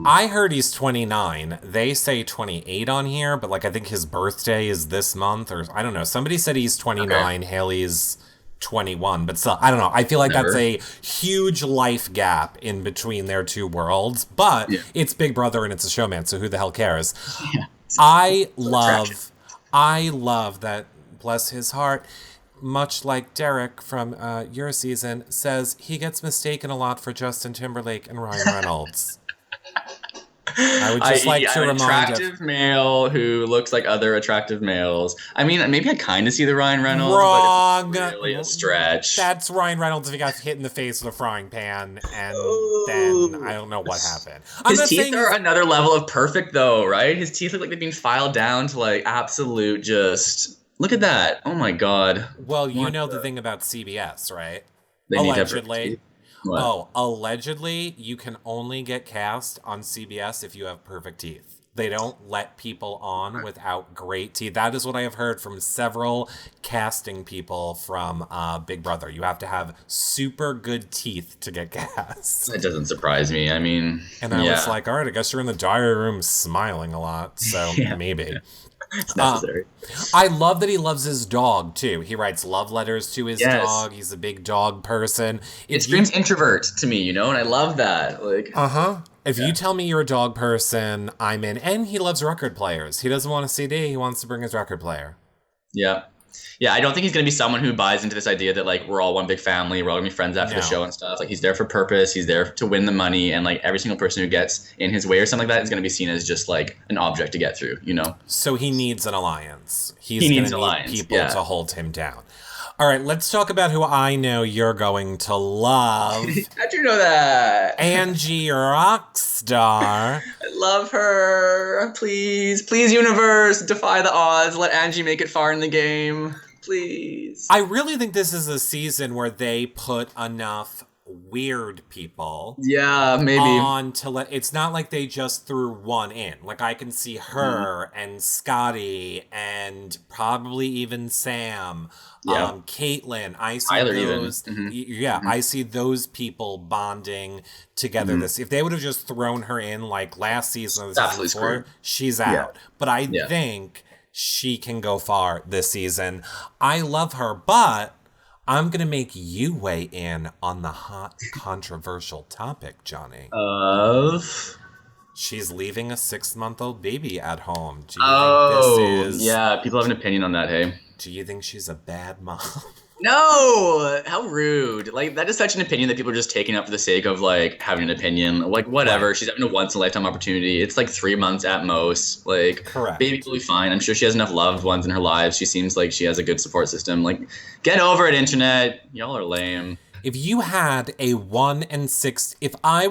I heard he's 29. They say 28 on here, but I think his birthday is this month, or I don't know. Somebody said he's 29. Okay. Haley's 21, but still, I don't know. I feel like that's a huge life gap in between their two worlds, but it's Big Brother and it's a showman, so who the hell cares? Yeah. I love that, bless his heart, much like Derek from your season, says he gets mistaken a lot for Justin Timberlake and Ryan Reynolds. I would just like to remind an attractive male who looks like other attractive males. I mean, maybe I kind of see the Ryan Reynolds, wrong. But it's really a stretch. That's Ryan Reynolds if he got hit in the face with a frying pan, and then I don't know what happened. His teeth are another level of perfect, though, right? His teeth look like they've been filed down to absolute just... Look at that. Oh, my God. Well, the thing about CBS, right? They allegedly. Allegedly, you can only get cast on CBS if you have perfect teeth. They don't let people on without great teeth. That is what I have heard from several casting people from Big Brother. You have to have super good teeth to get cast. That doesn't surprise me. I mean, and I was like, all right, I guess you're in the diary room smiling a lot, so maybe. It's necessary. I love that he loves his dog too. He writes love letters to his dog. He's a big dog person. It screams introvert to me, and I love that. If you tell me you're a dog person, I'm in. And he loves record players. He doesn't want a CD. He wants to bring his record player. Yeah. Yeah, I don't think he's going to be someone who buys into this idea that, we're all one big family, we're all going to be friends after the show and stuff. He's there for purpose, he's there to win the money, and, every single person who gets in his way or something like that is going to be seen as just, an object to get through, So he needs an alliance. He needs people to hold him down. All right, let's talk about who I know you're going to love. How'd you know that? Angie Rockstar. I love her. Please, universe, defy the odds. Let Angie make it far in the game. Please. I really think this is a season where they put enough weird people on to let it's not like they just threw one in. I can see her and Scotty and probably even Sam, Caitlin. I see Tyler those I see those people bonding together. This if they would have just thrown her in last season or the season before, she's out. But I think she can go far this season. I love her, but I'm going to make you weigh in on the hot, controversial topic, Johnny. Of? She's leaving a 6-month-old baby at home. Do you think this is... Yeah, people have an opinion on that, hey? Do you think she's a bad mom? No! How rude. That is such an opinion that people are just taking up for the sake of, having an opinion. Whatever. Right. She's having a once-in-a-lifetime opportunity. It's 3 months at most. Correct. Baby's totally fine. I'm sure she has enough loved ones in her lives. She seems like she has a good support system. Get over it, internet. Y'all are lame. If you had a 1 and 6, if I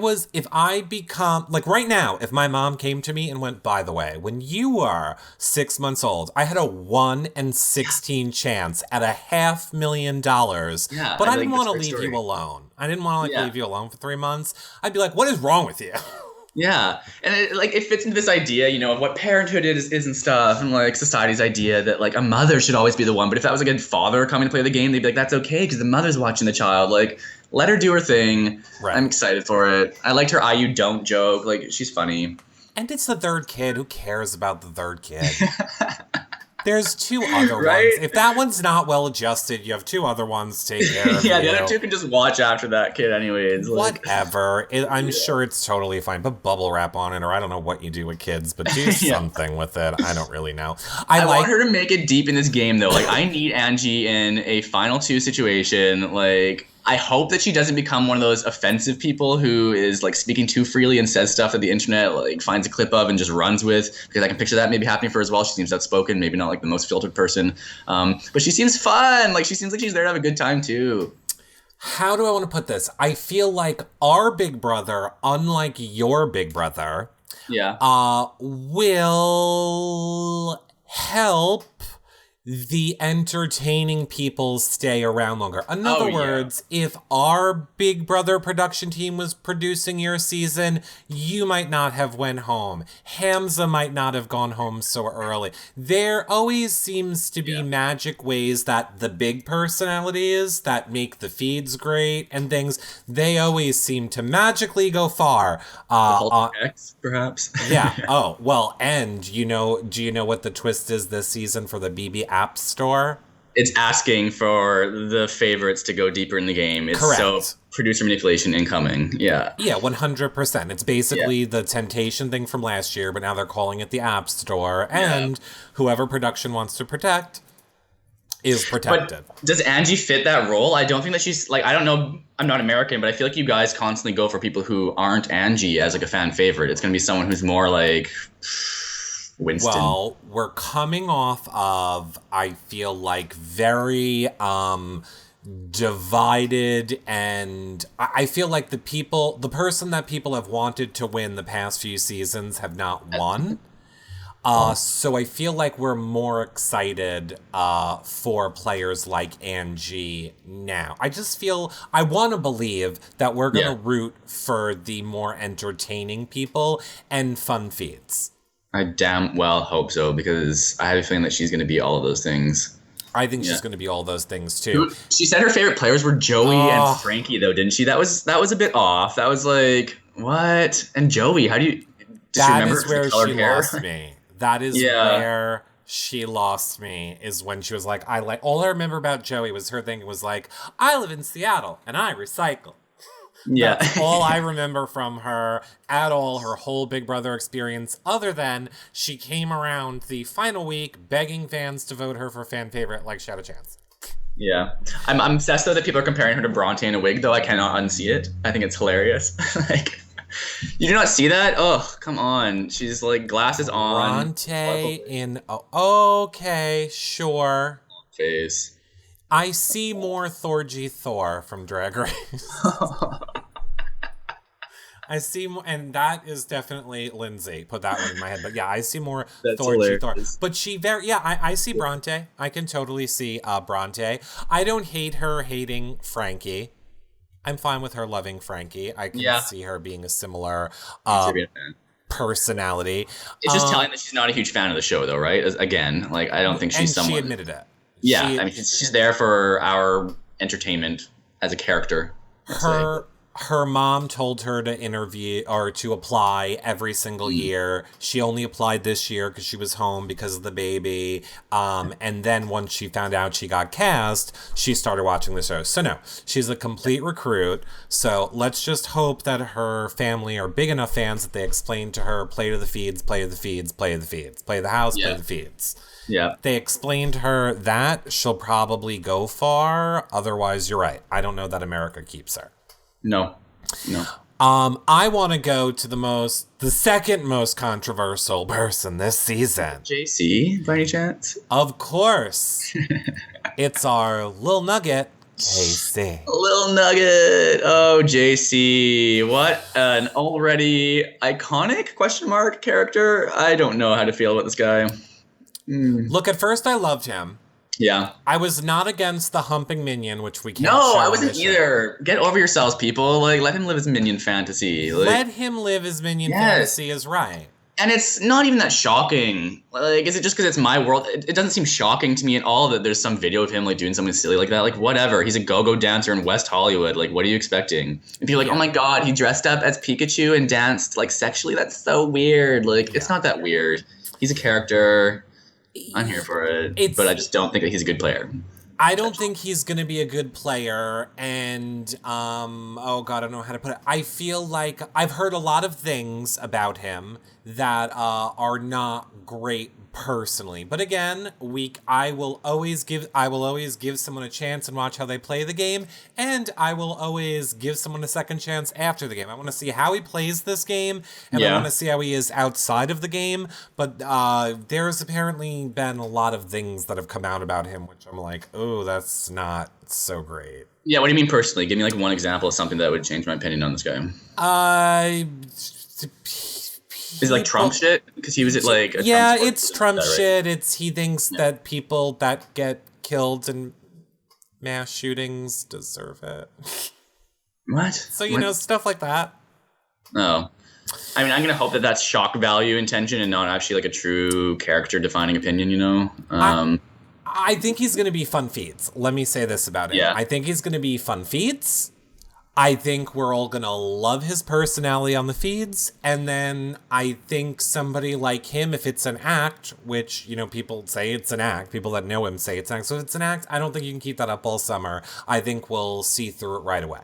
become, like right now, if my mom came to me and went, by the way, when you were 6 months old, I had a 1 in 16 chance at $500,000, Yeah, but I'd I be didn't like, want to that's a leave great you story. alone. I didn't want to Yeah. leave you alone for 3 months. I'd be like, what is wrong with you? Yeah, and it fits into this idea, of what parenthood is and stuff, and like society's idea that like a mother should always be the one. But if that was like a father coming to play the game, they'd be like, that's okay because the mother's watching the child. Like, let her do her thing. Right. I'm excited for it. I liked her "you don't" joke. Like, she's funny. And it's the third kid. Who cares about the third kid? There's 2 other Right? ones. If that one's not well adjusted, you have 2 other ones to take care of Yeah, you. the other 2 can just watch after that kid anyways. Like, Whatever. I'm sure it's totally fine. Put bubble wrap on it, or I don't know what you do with kids, but do something with it. I don't really know. I want her to make it deep in this game, though. Like, I need Angie in a Final 2 situation. Like, I hope that she doesn't become one of those offensive people who is, like, speaking too freely and says stuff that the internet, like, finds a clip of and just runs with. Because I can picture that maybe happening for her as well. She seems outspoken, maybe not, like, the most filtered person. But she seems fun. Like, she seems like she's there to have a good time, too. How do I want to put this? I feel like our big brother, unlike your big brother, will help the entertaining people stay around longer. In other words, if our Big Brother production team was producing your season, you might not have went home. Hamza might not have gone home so early. There always seems to be magic ways that the big personalities that make the feeds great and things, they always seem to magically go far. X, perhaps. Yeah. Oh, well, and do you know what the twist is this season for the BB App Store? It's asking for the favorites to go deeper in the game. It's Correct. So producer manipulation incoming. Yeah. Yeah, 100%. It's basically the Temptation thing from last year, but now they're calling it the App Store, and whoever production wants to protect is protected. But does Angie fit that role? I don't think that she's like, I don't know, I'm not American, but I feel like you guys constantly go for people who aren't Angie as like a fan favorite. It's going to be someone who's more like Winston. Well, we're coming off of, I feel like, very divided, and I feel like the person that people have wanted to win the past few seasons have not won. So I feel like we're more excited for players like Angie now. I want to believe that we're going to root for the more entertaining people and fun feeds. I damn well hope so, because I have a feeling that she's going to be all of those things. I think she's going to be all those things too. She said her favorite players were Joey and Frankie, though, didn't she? That was a bit off. That was like, what? And Joey, how do you? That is where she lost me. That is where she lost me, is when she was like, all I remember about Joey was her thing was like, I live in Seattle and I recycle. Yeah. That's all I remember from her at all, her whole Big Brother experience, other than she came around the final week begging fans to vote her for fan favorite like she had a chance. Yeah. I'm obsessed, though, that people are comparing her to Bronte in a wig, though I cannot unsee it. I think it's hilarious. Like, you do not see that? Oh, come on. She's like glasses on. Bronte in... Oh, okay, sure. Face. I see more Thorgy Thor from Drag Race. I see more, and that is definitely Lindsay. Put that one in my head. But yeah, I see more Thorgy Thor. But I see Bronte. I can totally see Bronte. I don't hate her hating Frankie. I'm fine with her loving Frankie. I can see her being a similar personality. It's just telling that she's not a huge fan of the show, though, right? Again, like, I don't think she's someone... she admitted it. Yeah, I mean, she's there for our entertainment as a character. Her mom told her to interview or to apply every single year. She only applied this year because she was home because of the baby. And then once she found out she got cast, she started watching the show. So no, she's a complete recruit. So let's just hope that her family are big enough fans that they explain to her, play to the feeds, play to the feeds, play to the feeds, play the house, play the feeds. Yeah. They explained to her that she'll probably go far. Otherwise, you're right. I don't know that America keeps her. No. I want to go to the second most controversial person this season. Jacey, by any chance? Of course. It's our little nugget, Jacey. Little nugget. Oh, Jacey. What an already iconic question mark character. I don't know how to feel about this guy. Look, at first I loved him. Yeah. I was not against the humping minion, which we can't No, show I on wasn't this show. either. Get over yourselves, people. Like, let him live his minion fantasy. Like, Let him live his minion fantasy is right. and it's not even that shocking. Like, is it just because it's my world? It doesn't seem shocking to me at all that there's some video of him like doing something silly like that. Like, whatever. He's a go-go dancer in West Hollywood. Like, what are you expecting? If you're like, oh my god, he dressed up as Pikachu and danced like sexually, that's so weird. Like, it's not that weird. He's a character. I'm here for it. But I just don't think that he's a good player. I don't think he's going to be a good player, and, oh god, I don't know how to put it. I feel like I've heard a lot of things about him that are not great personally. But again, I will always give someone a chance and watch how they play the game, and I will always give someone a second chance after the game. I want to see how he plays this game, and I want to see how he is outside of the game. But there's apparently been a lot of things that have come out about him, which I'm like, oh, that's not so great. Yeah, what do you mean personally? Give me like one example of something that would change my opinion on this guy. Is it like Trump shit? Because he was at like it's Trump shit. It's he thinks that people that get killed in mass shootings deserve it. What? So you know, stuff like that. Oh, I mean, I'm gonna hope that that's shock value intention and not actually like a true character defining opinion. You know. I think he's gonna be fun feats. Let me say this about him. Yeah. I think he's gonna be fun feats. I think we're all going to love his personality on the feeds. And then I think somebody like him, if it's an act, which, you know, people say it's an act. People that know him say it's an act. So if it's an act, I don't think you can keep that up all summer. I think we'll see through it right away.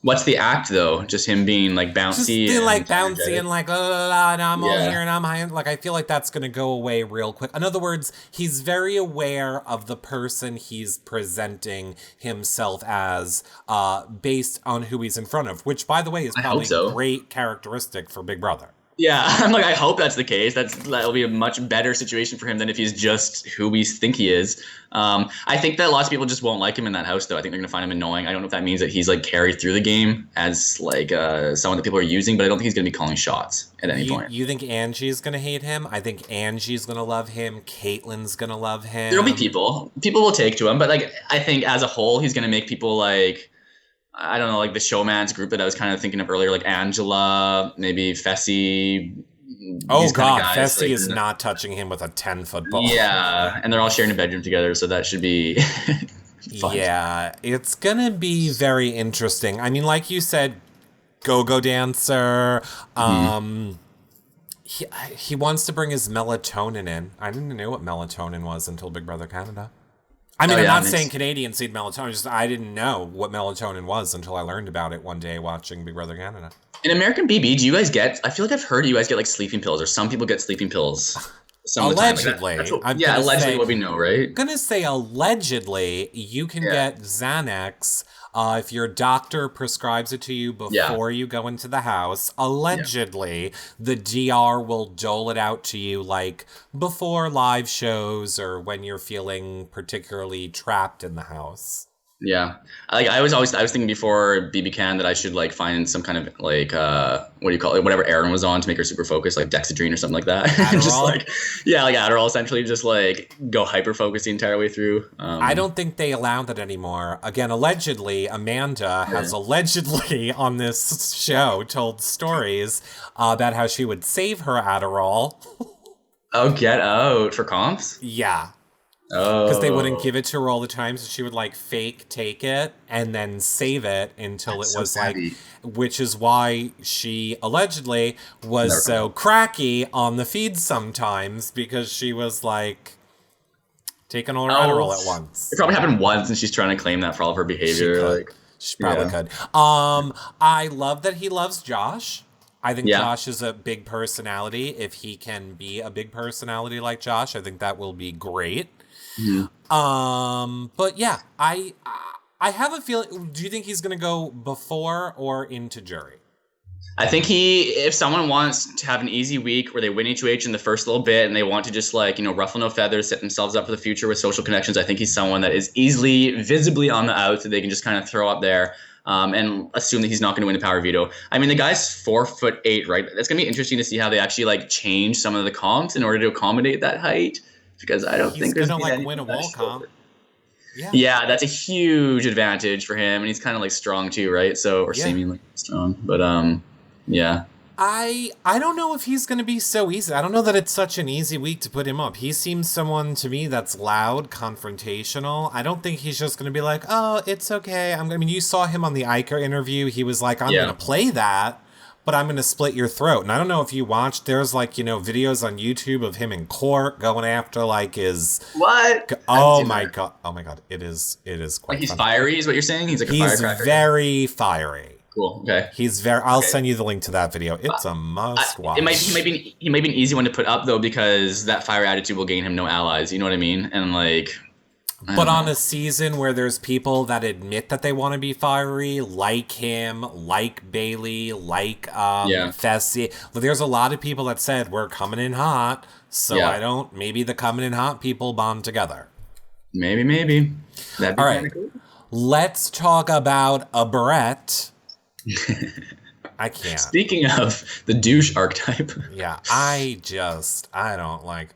What's the act, though? Just him being, like, bouncy? Just like bouncy and like, and I'm all here and I'm high. Like, I feel like that's going to go away real quick. In other words, he's very aware of the person he's presenting himself as based on who he's in front of, which, by the way, is probably a great characteristic for Big Brother. Yeah, I'm like, I hope that's the case. That'll be a much better situation for him than if he's just who we think he is. I think that lots of people just won't like him in that house, though. I think they're going to find him annoying. I don't know if that means that he's like carried through the game as like someone that people are using, but I don't think he's going to be calling shots at any point. You think Angie's going to hate him? I think Angie's going to love him. Caitlin's going to love him. There'll be people. People will take to him, but like I think as a whole, he's going to make people like, I don't know, like the showman's group that I was kind of thinking of earlier, like Angela, maybe Fessy. Oh god, Fessy like, is not touching him with a 10-foot ball. Yeah, and they're all sharing a bedroom together, so that should be fun. Yeah, it's gonna be very interesting. I mean, like you said, go-go dancer. He wants to bring his melatonin in. I didn't know what melatonin was until Big Brother Canada. I mean, I'm not saying Canadians need melatonin. Just I didn't know what melatonin was until I learned about it one day watching Big Brother Canada. In American BB, do you guys get? I feel like I've heard you guys get like sleeping pills, or some people get sleeping pills. Allegedly, allegedly, what we know, right? I'm gonna say allegedly, you can get Xanax if your doctor prescribes it to you before you go into the house. Allegedly, the DR will dole it out to you like before live shows or when you're feeling particularly trapped in the house. Yeah, like I was thinking before BB-Can that I should like find some kind of like what do you call it, whatever Aaron was on to make her super focused, like Dexedrine or something like that. Just like like Adderall, essentially, just like go hyper focused the entire way through. I don't think they allow that anymore. Again, allegedly, Amanda has allegedly on this show told stories about how she would save her Adderall. Oh, get out for comps? Yeah. Because they wouldn't give it to her all the time, so she would like fake take it and then save it until it was like, which is why she allegedly was so cracky on the feed sometimes, because she was like taking all her Adderall at once. It probably happened once, and she's trying to claim that for all of her behavior. She probably could. I love that he loves Josh. I think Josh is a big personality. If he can be a big personality like Josh, I think that will be great. But yeah, I have a feeling. Do you think he's gonna go before or into jury? I think if someone wants to have an easy week where they win HOH in the first little bit and they want to just like, ruffle no feathers, set themselves up for the future with social connections, I think he's someone that is easily, visibly on the outs that they can just kind of throw up there and assume that he's not going to win the power veto. I mean, the guy's 4'8", right? It's going to be interesting to see how they actually like change some of the comps in order to accommodate that height, because I don't think he's gonna like win a wall comp. Yeah, that's a huge advantage for him, and he's kind of like strong too, right? So, or seemingly strong, but yeah. I don't know if he's going to be so easy. I don't know that it's such an easy week to put him up. He seems someone to me that's loud, confrontational. I don't think he's just going to be like, oh, it's okay. I mean, you saw him on the Iker interview. He was like, I'm going to play that, but I'm going to split your throat. And I don't know if you watched, there's like, videos on YouTube of him in court going after like his... What? Oh my God. It is quite like he's funny. Fiery is what you're saying? He's like a firecracker? He's very fiery. Cool. Okay. I'll send you the link to that video. It's a must watch. He might be an easy one to put up though, because that fire attitude will gain him no allies. You know what I mean? And like, but on a season where there's people that admit that they want to be fiery, like him, like Bailey, like Fessy. There's a lot of people that said we're coming in hot. So maybe the coming in hot people bond together. Maybe. That'd be all right. cool. Let's talk about a Brett. I can't. Speaking of the douche archetype. Yeah, I don't like,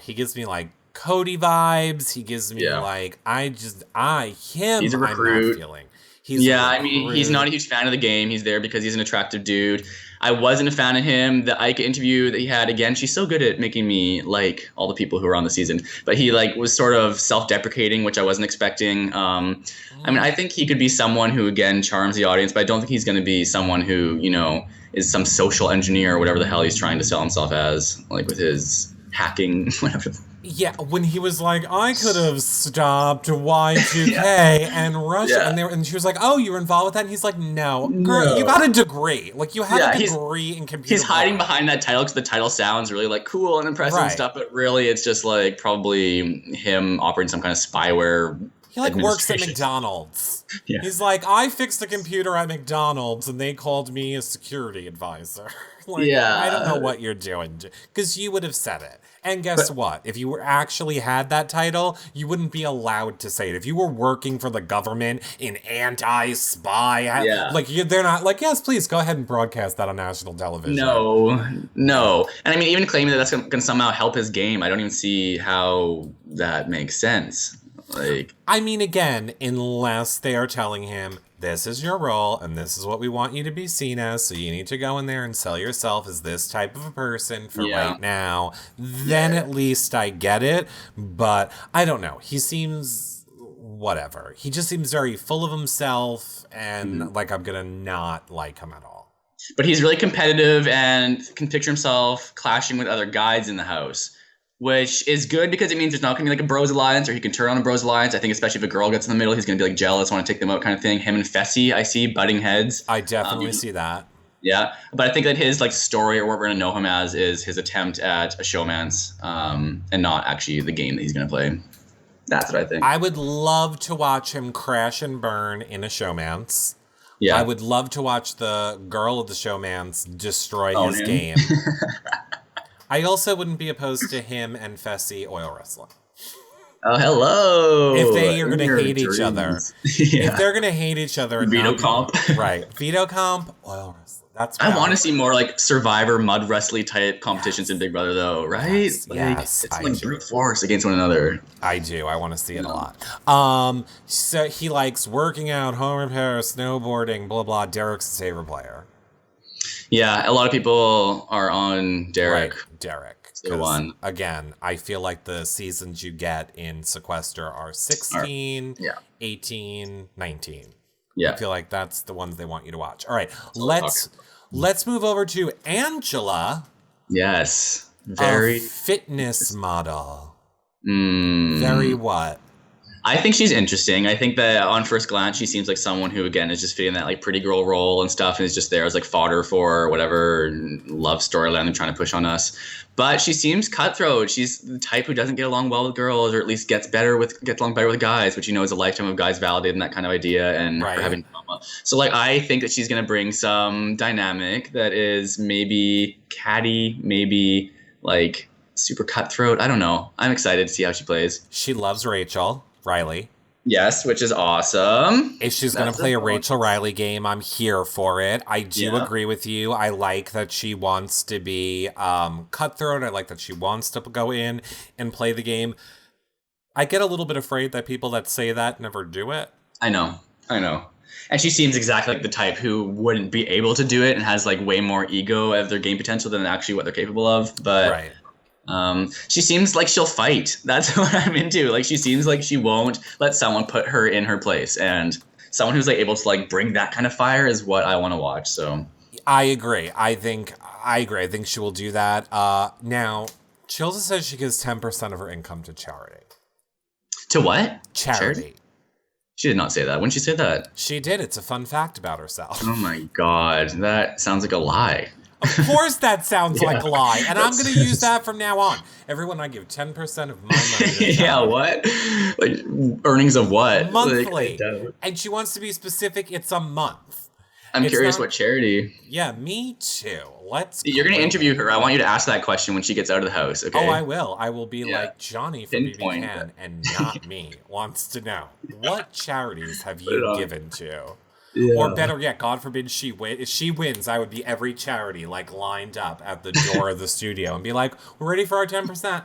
he gives me like Cody vibes. He gives me like, he's a recruit. I'm not feeling. He's not a huge fan of the game. He's there because he's an attractive dude. I wasn't a fan of him. The Ika interview that he had, again, she's so good at making me like all the people who are on the season. But he like was sort of self-deprecating, which I wasn't expecting. I think he could be someone who, again, charms the audience, but I don't think he's going to be someone who, is some social engineer or whatever the hell he's trying to sell himself as, like with his hacking, whatever. Yeah, when he was like, I could have stopped Y2K and Russia, and she was like, oh, you were involved with that? And he's like, no. Girl, you got a degree. Like, you have a degree in computer. He's hiding behind that title because the title sounds really, like, cool and impressive and stuff, but really it's just, like, probably him operating some kind of spyware. He, like, works at McDonald's. Yeah. He's like, I fixed the computer at McDonald's, and they called me a security advisor. I don't know what you're doing. Because you would have said it. And guess what? If you actually had that title, you wouldn't be allowed to say it. If you were working for the government in anti-spy, they're not like, yes, please go ahead and broadcast that on national television. No. And I mean, even claiming that that's going to somehow help his game, I don't even see how that makes sense. Like, I mean, again, unless they are telling him, this is your role, and this is what we want you to be seen as, so you need to go in there and sell yourself as this type of a person for right now, then at least I get it. But I don't know. He seems whatever. He just seems very full of himself, and like I'm going to not like him at all. But he's really competitive and can picture himself clashing with other guides in the house, which is good because it means there's not going to be like a bros alliance, or he can turn on a bros alliance. I think especially if a girl gets in the middle, he's going to be like jealous, want to take them out kind of thing. Him and Fessy, I see butting heads. I definitely see that. Yeah, but I think that his like story, or what we're going to know him as, is his attempt at a showmance, and not actually the game that he's going to play. That's what I think. I would love to watch him crash and burn in a showmance. Yeah. I would love to watch the girl of the showmance destroy his game. I also wouldn't be opposed to him and Fessy oil wrestling. Oh, hello. If they are going to hate each other. If they're going to hate each other. Veto comp. Right. Veto comp, oil wrestling. That's I want to see more like Survivor mud wrestling type competitions in Big Brother, though, right? Yes, it's like brute force against one another. I do. I want to see it a lot. So he likes working out, home repair, snowboarding, blah, blah. Derek's his favorite player. Yeah, a lot of people are on Derek. Right, Derek. The one. Again, I feel like the seasons you get in Sequester are 16, 18, 19. Yeah. I feel like that's the ones they want you to watch. All right, let's move over to Angela. Yes. Very fitness model. Very what? I think she's interesting. I think that on first glance, she seems like someone who, again, is just fitting that like pretty girl role and stuff, and is just there as like fodder for whatever love storyline they're trying to push on us. But she seems cutthroat. She's the type who doesn't get along well with girls, or at least gets along better with guys, which is a lifetime of guys validating that kind of idea and her having drama. So like, I think that she's gonna bring some dynamic that is maybe catty, maybe like super cutthroat. I don't know. I'm excited to see how she plays. She loves Rachel Riley. Yes, which is awesome. If she's going to play a Rachel Riley game, I'm here for it. I do agree with you. I like that she wants to be cutthroat. I like that she wants to go in and play the game. I get a little bit afraid that people that say that never do it. I know. And she seems exactly like the type who wouldn't be able to do it and has like way more ego of their game potential than actually what they're capable of. But right. She seems like she'll fight. That's what I'm into. Like, she seems like she won't let someone put her in her place, and someone who's like able to like bring that kind of fire is what I want to watch. So I agree. I think she will do that. Now, Chilza says she gives 10% of her income to charity. To what? Charity. She did not say that. When did she say that? She did. It's a fun fact about herself. Oh my god, that sounds like a lie. Of course that sounds like a lie. And I'm going to use that from now on. Everyone, I give 10% of my money. Yeah, what? Like, earnings of what? Monthly. Like, and she wants to be specific. It's a month. I'm curious what charity. Yeah, me too. You're going to interview her. I want you to ask that question when she gets out of the house, okay? Oh, I will. I will be like Johnny from BB Can, and not me, wants to know. What charities have you given to? Yeah. Or better yet, God forbid she wins. If she wins, I would be every charity like lined up at the door of the studio and be like, "We're ready for our 10%.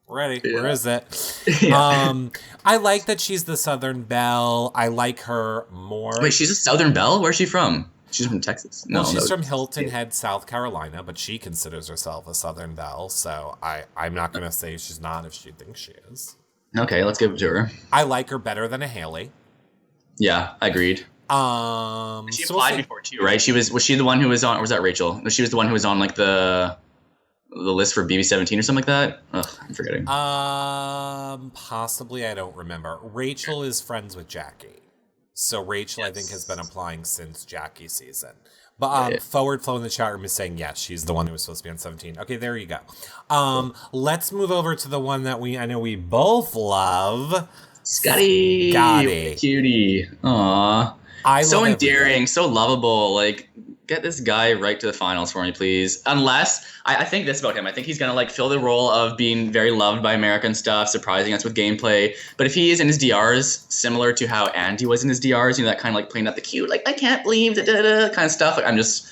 We're ready. Yeah. Where is it?" Yeah. I like that she's the Southern Belle. I like her more. Wait, she's a Southern Belle? Where's she from? She's from Texas. No, she's from Hilton Head, South Carolina, but she considers herself a Southern Belle. So I'm not going to say she's not if she thinks she is. Okay, let's give it to her. I like her better than a Haley. Yeah, agreed. She applied before too, right? Was she the one who was on, or was that Rachel? No, she was the one who was on like the list for BB17 or something like that. Ugh, I'm forgetting. Possibly, I don't remember. Rachel is friends with Jackie, so Rachel I think has been applying since Jackie's season. But Forward Flow in the chat room is saying yes, she's the one who was supposed to be on 17. Okay, there you go. Let's move over to the one that I know we both love. Scotty, cutie, aww. So endearing, so lovable. Like, get this guy right to the finals for me, please. Unless, I think this about him. I think he's going to, like, fill the role of being very loved by America and stuff, surprising us with gameplay. But if he is in his DRs, similar to how Andy was in his DRs, that kind of, like, playing up the cute, like, I can't believe, kind of stuff. Like, I'm just,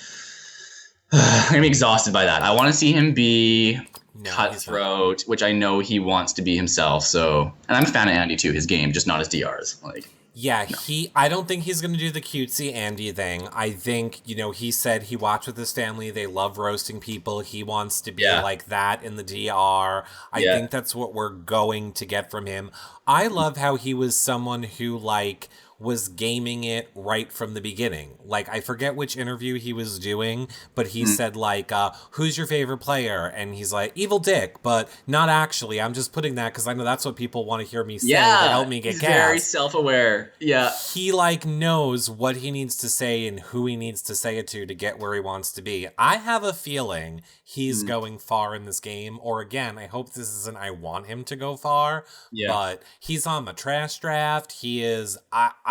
I'm going to be exhausted by that. I want to see him be cutthroat, which I know he wants to be himself. So, and I'm a fan of Andy, too, his game, just not his DRs. Like, yeah, I don't think he's going to do the cutesy Andy thing. I think, he said he watched with his family. They love roasting people. He wants to be like that in the DR. I think that's what we're going to get from him. I love how he was someone who, like, was gaming it right from the beginning. Like, I forget which interview he was doing, but he said, like, who's your favorite player? And he's like, Evil Dick, but not actually. I'm just putting that because I know that's what people want to hear me say to help me get he's cast. Very self-aware. Yeah. He, like, knows what he needs to say and who he needs to say it to get where he wants to be. I have a feeling he's going far in this game. Or, again, I hope this isn't I want him to go far. Yeah. But he's on my trash draft. He is...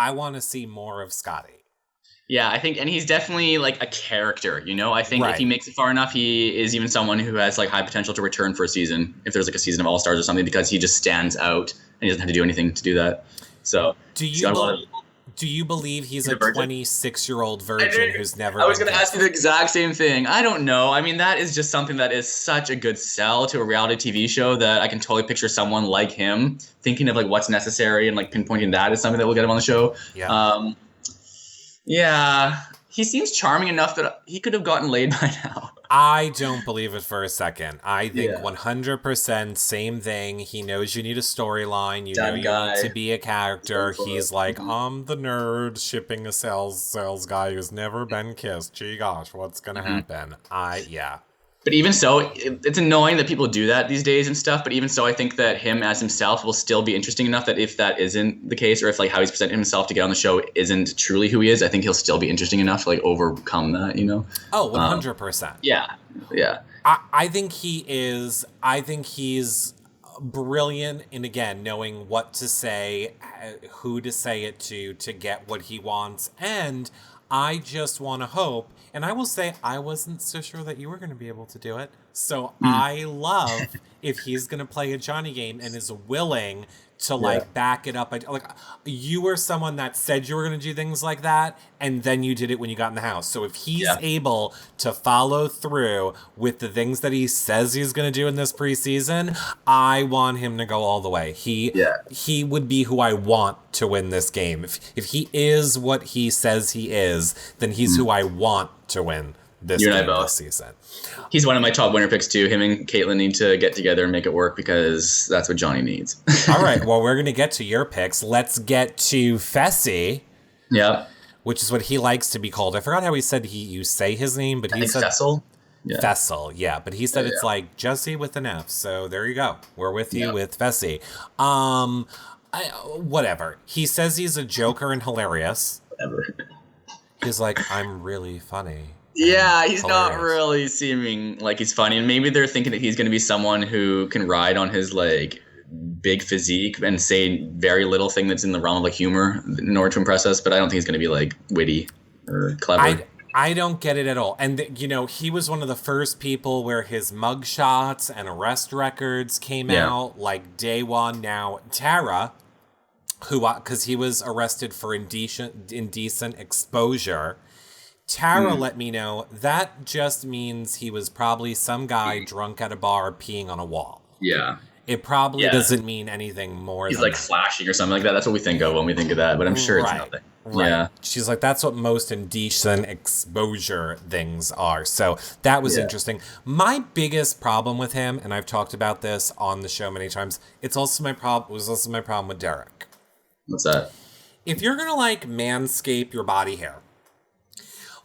I want to see more of Scotty. Yeah, I think, and he's definitely like a character, I think if he makes it far enough, he is even someone who has like high potential to return for a season, if there's like a season of All-Stars or something, because he just stands out and he doesn't have to do anything to do that. So, do you believe he's a 26-year-old virgin who's never... I was going to ask you the exact same thing. I don't know. I mean, that is just something that is such a good sell to a reality TV show that I can totally picture someone like him thinking of like what's necessary and like pinpointing that as something that will get him on the show. Yeah. Yeah. He seems charming enough that he could have gotten laid by now. I don't believe it for a second. I think 100% same thing. He knows you need a storyline. You know you need to be a character. He's like, I'm the nerd shipping a sales guy who's never been kissed. Gee gosh, what's going to happen? Yeah. But even so, it's annoying that people do that these days and stuff. But even so, I think that him as himself will still be interesting enough that if that isn't the case, or if like how he's presenting himself to get on the show isn't truly who he is, I think he'll still be interesting enough to like overcome that, you know? Oh, 100%. Yeah. Yeah. I think he is. I think he's brilliant in, again, knowing what to say, who to say it to get what he wants. And I just want to hope, and I will say I wasn't so sure that you were going to be able to do it. So I love if he's going to play a Johnny game and is willing to like back it up. Like, you were someone that said you were going to do things like that, and then you did it when you got in the house. So if he's able to follow through with the things that he says he's going to do in this preseason, I want him to go all the way. He would be who I want to win this game. If he is what he says he is, then he's who I want to win this game this season. He's one of my top winner picks too. Him and Caitlin need to get together and make it work because that's what Johnny needs. All right, well, we're going to get to your picks. Let's get to Fessy. Yeah. Which is what he likes to be called. I forgot how he said you say his name, but he said Fessel. Yeah. Fessel, yeah. But he said it's like Jesse with an F. So there you go. We're with you with Fessy. Whatever. He says he's a joker and hilarious. Whatever. He's like, I'm really funny. Yeah, he's not really seeming like he's funny. And maybe they're thinking that he's going to be someone who can ride on his, like, big physique and say very little thing that's in the realm of, like, humor in order to impress us. But I don't think he's going to be, like, witty or clever. I don't get it at all. And, you know, he was one of the first people where his mugshots and arrest records came out, like, day one. Now, Tara, who, because he was arrested for indecent exposure, Tara let me know that just means he was probably some guy drunk at a bar peeing on a wall. Yeah. It probably doesn't mean anything more He's than like that. Flashing or something like that. That's what we think of when we think of that, but I'm sure it's nothing. Right. Yeah. She's like, that's what most indecent exposure things are. So that was interesting. My biggest problem with him, and I've talked about this on the show many times, it was also my problem with Derek. What's that? If you're going to like manscape your body hair,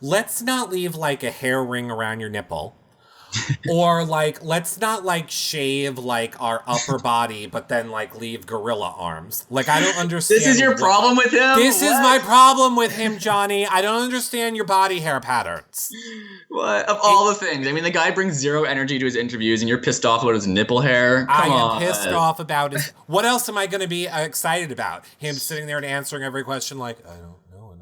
let's not leave like a hair ring around your nipple. Or like, let's not like shave like our upper body, but then like leave gorilla arms. Like, I don't understand. This is your problem with him? This is my problem with him, Johnny. I don't understand your body hair patterns. What? Of all the things. I mean, the guy brings zero energy to his interviews and you're pissed off about his nipple hair? Come on. I am pissed off about his... What else am I going to be excited about? Him sitting there and answering every question like, I don't know.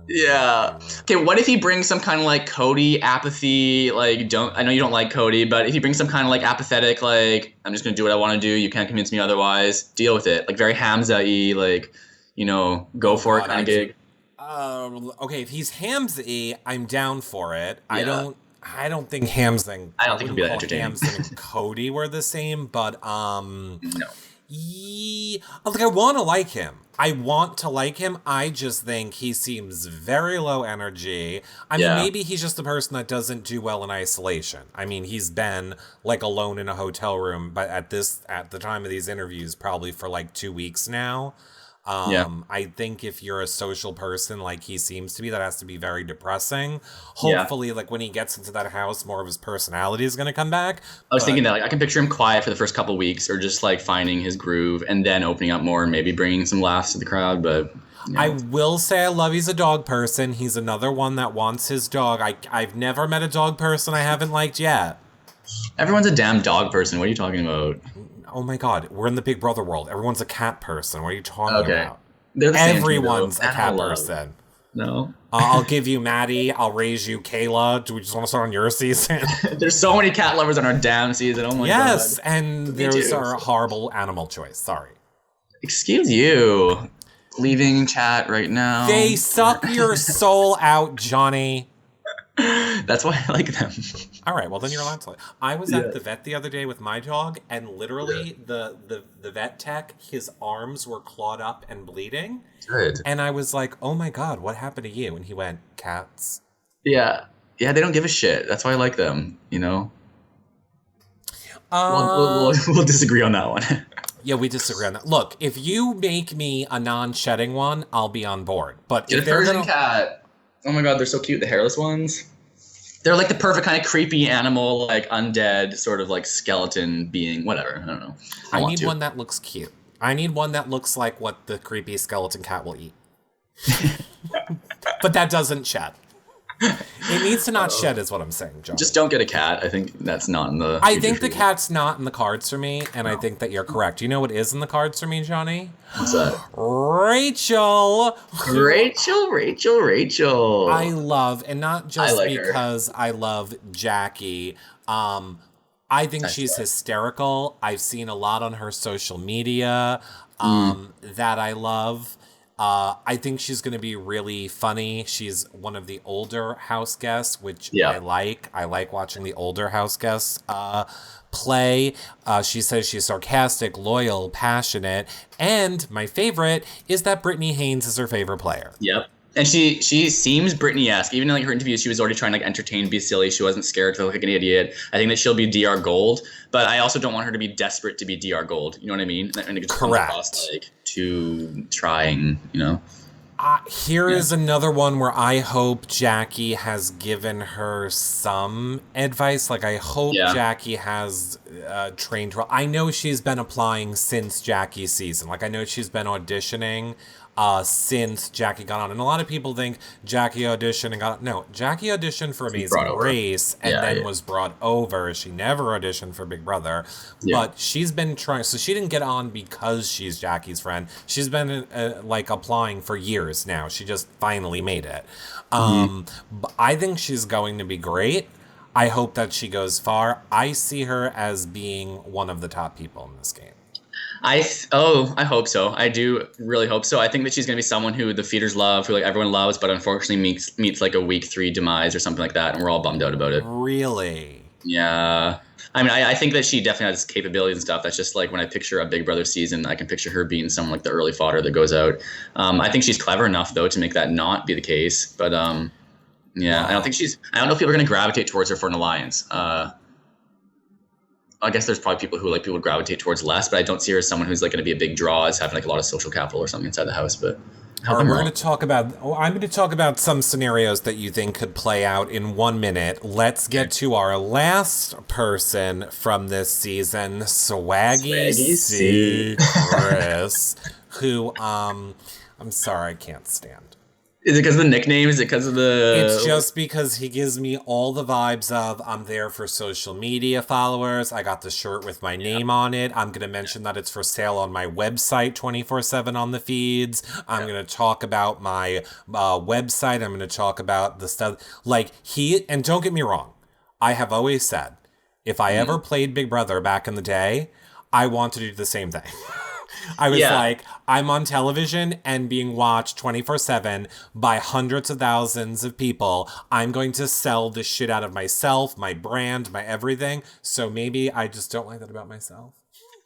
Yeah. Okay, what if he brings some kind of like Cody apathy, like I know you don't like Cody, but if he brings some kind of like apathetic, like, I'm just gonna do what I want to do, you can't convince me otherwise, deal with it. Like very Hamza-y, like, you know, go for it kind of gig. Okay, if he's Hamza-y, I'm down for it. Yeah. I don't think Hamza and I don't think he'll be that entertaining. Hamza and Cody were the same, but no. Like, I want to like him. I just think he seems very low energy. I mean, maybe he's just the person that doesn't do well in isolation. I mean, he's been like alone in a hotel room, but at the time of these interviews, probably for like 2 weeks now. I think if you're a social person like he seems to be, that has to be very depressing. Hopefully, like when he gets into that house, more of his personality is going to come back. I was thinking that, like, I can picture him quiet for the first couple weeks, or just like finding his groove and then opening up more and maybe bringing some laughs to the crowd. But I will say I love he's a dog person. He's another one that wants his dog. I've never met a dog person I haven't liked yet. Everyone's a damn dog person. What are you talking about? Oh my God, we're in the Big Brother world. Everyone's a cat person. What are you talking about? They're the same Everyone's a cat person. No. I'll give you Maddie. I'll raise you Kayla. Do we just want to start on your season? There's so many cat lovers on our damn season. Oh my God. Yes, and those are a horrible animal choice. Sorry. Excuse you. Leaving chat right now. They suck your soul out, Johnny. That's why I like them. All right, well then you're allowed to. I was at the vet the other day with my dog, and literally the vet tech, his arms were clawed up and bleeding. Good. And I was like, "Oh my God, what happened to you?" And he went, "Cats." Yeah, they don't give a shit. That's why I like them. You know. We'll disagree on that one. Yeah, we disagree on that. Look, if you make me a non-shedding one, I'll be on board. But get if a Persian cat. Oh my God, they're so cute. The hairless ones. They're like the perfect kind of creepy animal, like undead sort of like skeleton being, whatever. I don't know. I need one that looks cute. I need one that looks like what the creepy skeleton cat will eat. But that doesn't shed. It needs to not shed is what I'm saying, John. Just don't get a cat. I think that's not in the... I think the cat's not in the cards for me, and I think that you're correct. You know what is in the cards for me, Johnny? What's that? Rachel! Rachel. I love, and not just because her. I love Jackie. I think she's hysterical. I've seen a lot on her social media that I love. I think she's going to be really funny. She's one of the older house guests, which I like. I like watching the older house guests play. She says she's sarcastic, loyal, passionate, and my favorite is that Brittany Haynes is her favorite player. Yep. And she seems Britney-esque. Even in like her interviews, she was already trying to like entertain, be silly. She wasn't scared to look like an idiot. I think that she'll be DR Gold, but I also don't want her to be desperate to be DR Gold. You know what I mean? And it just comes across like too trying, you know? Here is another one where I hope Jackie has given her some advice. Like, I hope Jackie has trained her. I know she's been applying since Jackie's season. Like, I know she's been auditioning since Jackie got on. And a lot of people think Jackie auditioned and got on. No, Jackie auditioned for Amazing Race and then was brought over. She never auditioned for Big Brother. But she's been trying. So she didn't get on because she's Jackie's friend. She's been like applying for years now. She just finally made it. But I think she's going to be great. I hope that she goes far. I see her as being one of the top people in this game. I hope so. I do really hope so. I think that she's going to be someone who the feeders love, who like everyone loves, but unfortunately meets like a week 3 demise or something like that, and we're all bummed out about it. Really? Yeah. I mean, I think that she definitely has capabilities and stuff. That's just like when I picture a Big Brother season, I can picture her being someone like the early fodder that goes out. I think she's clever enough though to make that not be the case. But I don't know if people are going to gravitate towards her for an alliance. I guess there's probably people would gravitate towards less, but I don't see her as someone who's like going to be a big draw, as having like a lot of social capital or something inside the house. But I'm going to talk about some scenarios that you think could play out in 1 minute. Let's get to our last person from this season, Swaggy C. Chris, who I'm sorry, I can't stand. Is it because of the nickname? Is it because of the... It's just because he gives me all the vibes of I'm there for social media followers. I got the shirt with my name on it. I'm going to mention that it's for sale on my website 24/7 on the feeds. I'm going to talk about my website. I'm going to talk about the stuff. Like and don't get me wrong. I have always said, if I ever played Big Brother back in the day, I want to do the same thing. I was like, I'm on television and being watched 24/7 by hundreds of thousands of people. I'm going to sell the shit out of myself, my brand, my everything. So maybe I just don't like that about myself.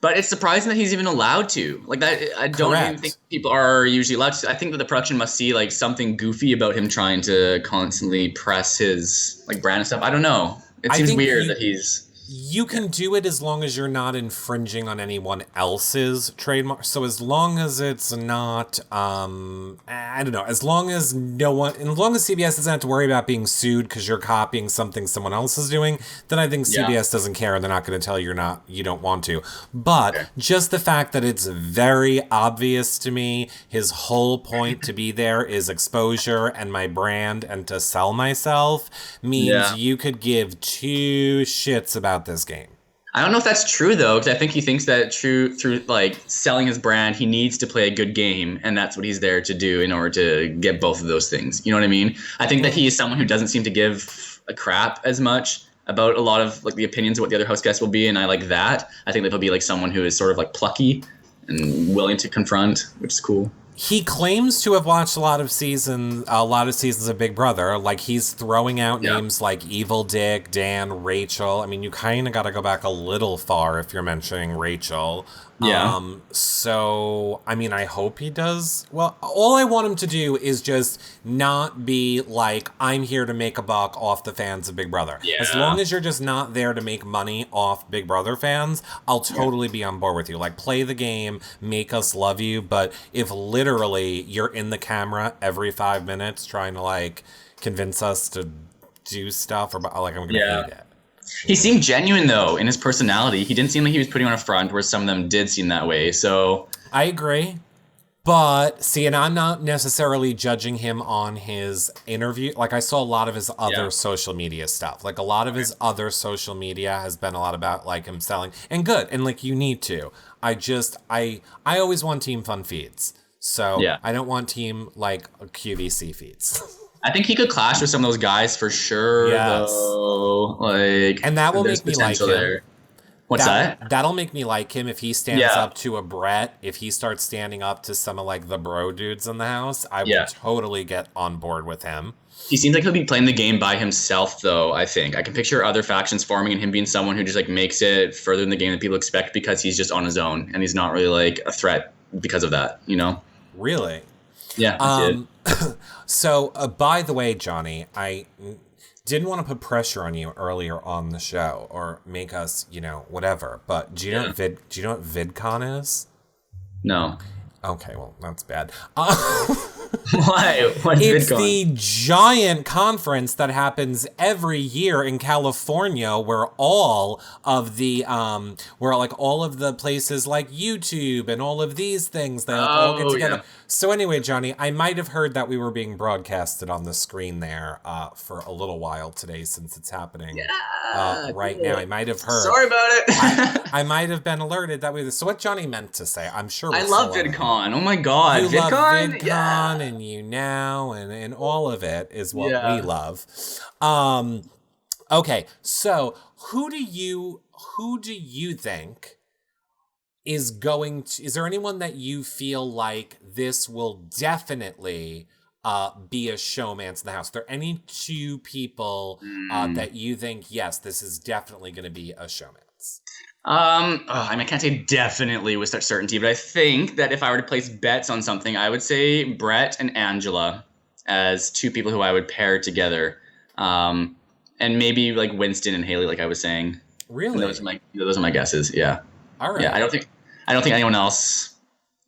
But it's surprising that he's even allowed to. Like that, I don't even think people are usually allowed to. I think that the production must see like something goofy about him trying to constantly press his like brand and stuff. I don't know. It seems weird that he's... You can do it as long as you're not infringing on anyone else's trademark. So as long as it's not, I don't know, as long as CBS doesn't have to worry about being sued because you're copying something someone else is doing, then I think CBS doesn't care and they're not going to tell you you don't want to. But just the fact that it's very obvious to me, his whole point to be there is exposure and my brand and to sell myself means you could give 2 shits about this game. I don't know if that's true though, because I think he thinks that through like selling his brand, he needs to play a good game, and that's what he's there to do in order to get both of those things. You know what I mean? I think that he is someone who doesn't seem to give a crap as much about a lot of like the opinions of what the other house guests will be, and I like that. I think that he'll be like someone who is sort of like plucky and willing to confront, which is cool. He claims to have watched a lot of seasons of Big Brother. Like, he's throwing out names like Evil Dick, Dan, Rachel. I mean, you kind of got to go back a little far if you're mentioning Rachel. Yeah. So, I mean, I hope he does. Well, all I want him to do is just not be like, I'm here to make a buck off the fans of Big Brother. Yeah. As long as you're just not there to make money off Big Brother fans, I'll totally be on board with you. Like, play the game, make us love you. But if literally you're in the camera every 5 minutes trying to, like, convince us to do stuff or like I'm gonna hate it. He seemed genuine though in his personality. He didn't seem like he was putting on a front, where some of them did seem that way. So I agree. But, see, and I'm not necessarily judging him on his interview. Like, I saw a lot of his other social media stuff. Like, a lot of his other social media has been a lot about, like, him selling. And good. And, like, you need to. I always want Team Fun feeds. So, I don't want Team, like, QVC feeds. I think he could clash with some of those guys for sure, though. Like, and that will make me like him. There. What's that? That'll make me like him if he stands up to a Brett. If he starts standing up to some of like the bro dudes in the house, I would totally get on board with him. He seems like he'll be playing the game by himself, though. I think I can picture other factions forming and him being someone who just like makes it further in the game than people expect because he's just on his own and he's not really like a threat because of that. You know? Really? Yeah. So, by the way, Johnny, I didn't want to put pressure on you earlier on the show or make us, whatever. But do you know what VidCon is? No. Okay, well, that's bad. Why? What's it's VidCon? the giant conference that happens every year in California, where all of the all of the places like YouTube and all of these things they all get together. Yeah. So anyway, Johnny, I might have heard that we were being broadcasted on the screen there for a little while today since it's happening right now. I might have heard. Sorry about it. I might have been alerted that we. So what Johnny meant to say, I'm sure. I love VidCon. Oh my god, you VidCon, love VidCon, and and all of it is what we love. Okay, so who do you think is going to? Is there anyone that you feel like this will definitely be a showmance in the house? Are there any two people that you think, yes, this is definitely going to be a showmance? I can't say definitely with such certainty, but I think that if I were to place bets on something, I would say Brett and Angela as two people who I would pair together. And maybe like Winston and Haley, like I was saying. Really? And those are my guesses. Yeah. All right. Yeah. I don't think anyone else,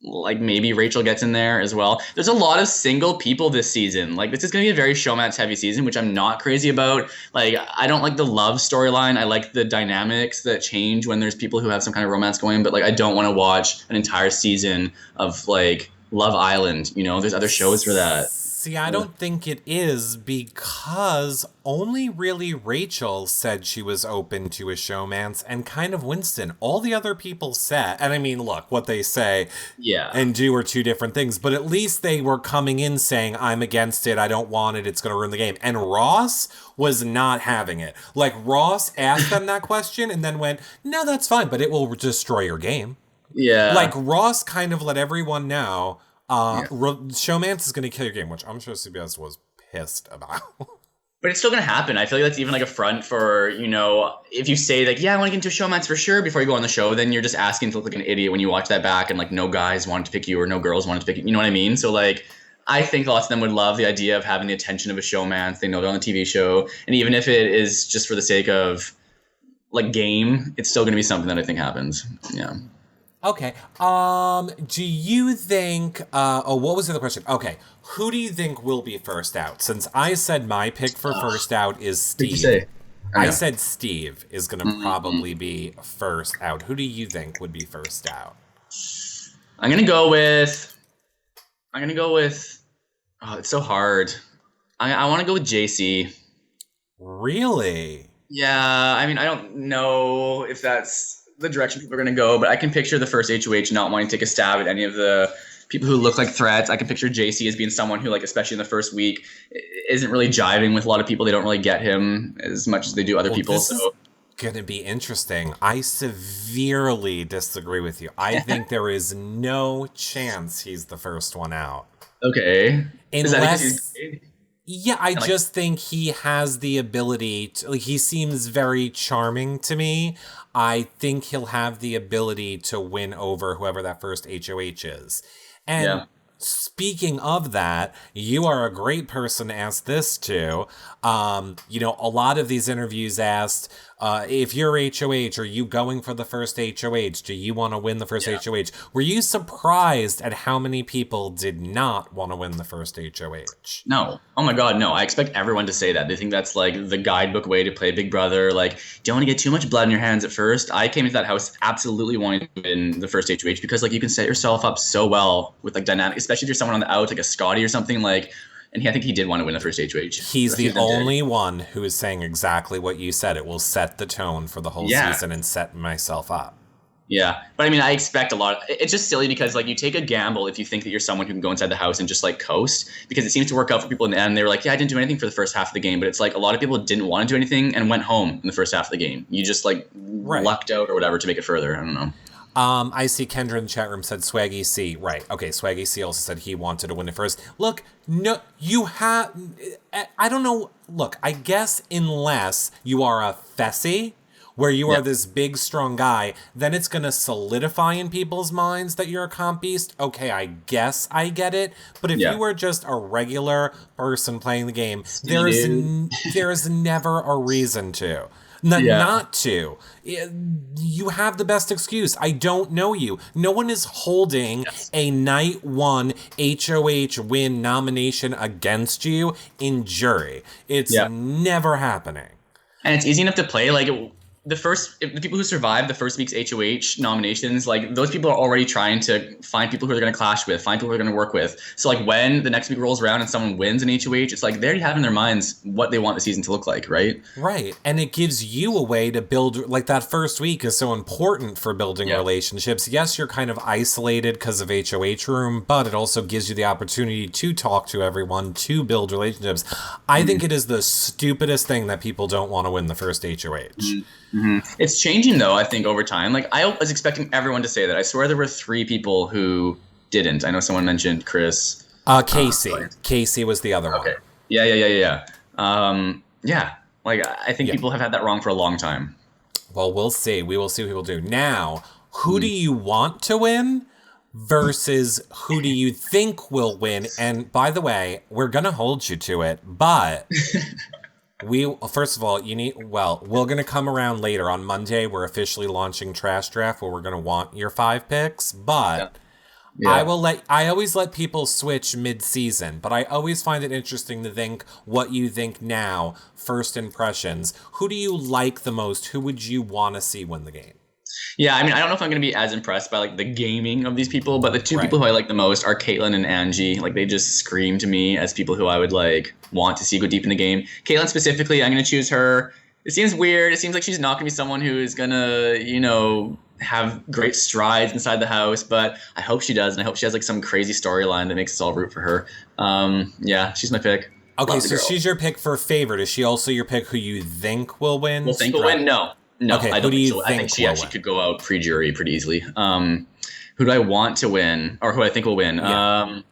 like maybe Rachel gets in there as well. There's a lot of single people this season. Like this is going to be a very showmance heavy season, which I'm not crazy about. Like I don't like the love storyline. I like the dynamics that change when there's people who have some kind of romance going, but like I don't want to watch an entire season of like Love Island, there's other shows for that. See, I don't think it is because only really Rachel said she was open to a showmance and kind of Winston. All the other people said, and I mean, look, what they say and do are two different things, but at least they were coming in saying, I'm against it, I don't want it, it's going to ruin the game. And Ross was not having it. Like, Ross asked them that question and then went, no, that's fine, but it will destroy your game. Yeah. Like, Ross kind of let everyone know, showmance is going to kill your game, which I'm sure CBS was pissed about. But it's still going to happen. I feel like that's even like a front for, if you say like, yeah, I want to get into a showmance for sure before you go on the show, then you're just asking to look like an idiot when you watch that back and like no guys wanted to pick you or no girls wanted to pick you. You know what I mean? So like, I think lots of them would love the idea of having the attention of a showmance. They know they're on the TV show. And even if it is just for the sake of like game, it's still going to be something that I think happens. Yeah. Okay. Do you think, what was the other question? Okay. Who do you think will be first out? Since I said my pick for first out is Steve. What did you say? I said Steve is going to probably be first out. Who do you think would be first out? I'm going to go with, oh, it's so hard. I want to go with Jacey. Really? Yeah. I mean, I don't know if that's the direction people are going to go, but I can picture the first HOH not wanting to take a stab at any of the people who look like threats. I can picture Jacey as being someone who, like, especially in the first week, isn't really jiving with a lot of people. They don't really get him as much as they do other people. This is going to be interesting. I severely disagree with you. I think there is no chance he's the first one out. Okay. Unless... Yeah, I just think he has the ability to, like, he seems very charming to me. I think he'll have the ability to win over whoever that first HOH is. And Speaking of that, you are a great person to ask this to. A lot of these interviews asked, if you're HOH, are you going for the first HOH? Do you want to win the first HOH? Were you surprised at how many people did not want to win the first HOH? No. Oh my God, no. I expect everyone to say that. They think that's like the guidebook way to play Big Brother. Like, don't want to get too much blood in your hands at first. I came into that house absolutely wanting to win the first HOH because like you can set yourself up so well with like dynamic, especially if you're someone on the outs like a Scotty or something like. And I think he did want to win the first HOH. He's the only one who is saying exactly what you said. It will set the tone for the whole season and set myself up. Yeah. But I mean, I expect a lot. It's just silly because like you take a gamble if you think that you're someone who can go inside the house and just like coast, because it seems to work out for people in the end. They were like, yeah, I didn't do anything for the first half of the game. But it's like a lot of people didn't want to do anything and went home in the first half of the game. You just like lucked out or whatever to make it further. I don't know. I see Kendra in the chat room said Swaggy C. Right. Okay, Swaggy C also said he wanted to win it first. Look, no, you have... I don't know. Look, I guess unless you are a Fessy, where you are this big, strong guy, then it's going to solidify in people's minds that you're a comp beast. Okay, I guess I get it. But if you were just a regular person playing the game, there's never a reason to. Not to. You have the best excuse. I don't know you. No one is holding a night one HOH win nomination against you in jury. It's never happening. And it's easy enough to play. Like the people who survived the first week's HOH nominations, like those people are already trying to find people who they're going to clash with, find people who they're going to work with. So like when the next week rolls around and someone wins an HOH, it's like they already have in their minds what they want the season to look like, right? Right. And it gives you a way to build, like that first week is so important for building relationships. Yes, you're kind of isolated because of HOH room, but it also gives you the opportunity to talk to everyone, to build relationships. I think it is the stupidest thing that people don't want to win the first HOH. It's changing though, I think, over time. Like I was expecting everyone to say that. I swear there were 3 people who didn't. I know someone mentioned Chris. Casey. Casey was the other one. Yeah. Like I think people have had that wrong for a long time. Well, we'll see. We will see what people do. Now, who do you want to win versus who do you think will win? And by the way, we're going to hold you to it, but... First of all, we're going to come around later. On Monday, we're officially launching Trash Draft, where we're going to want your 5 picks, but I always let people switch mid-season, but I always find it interesting to think what you think now, first impressions. Who do you like the most? Who would you want to see win the game? Yeah, I mean, I don't know if I'm going to be as impressed by like the gaming of these people, but the 2 people who I like the most are Caitlyn and Angie. Like they just scream to me as people who I would like want to see go deep in the game. Caitlyn specifically, I'm going to choose her. It seems weird. It seems like she's not going to be someone who is going to, have great strides inside the house, but I hope she does, and I hope she has like some crazy storyline that makes us all root for her. She's my pick. Okay, so she's your pick for favorite. Is she also your pick who you think will win? Will win? No, okay, I don't think so. I think she actually could go out pre-jury pretty easily. Who do I want to win, or who I think will win? Yeah.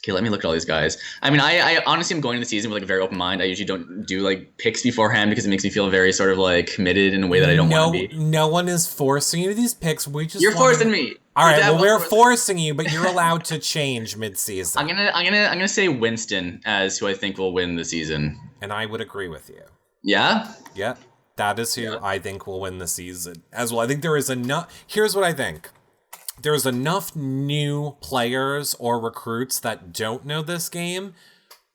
Okay, let me look at all these guys. I mean, I honestly am going into the season with like a very open mind. I usually don't do like picks beforehand because it makes me feel very sort of like committed in a way that I don't want to be. No one is forcing you to these picks. You're forcing me. All right, well, we're forcing you, but you're allowed to change mid-season. I'm gonna say Winston as who I think will win the season. And I would agree with you. Yeah? Yeah. That is who I think will win the season as well. I think there is enough. Here's what I think. There's enough new players or recruits that don't know this game,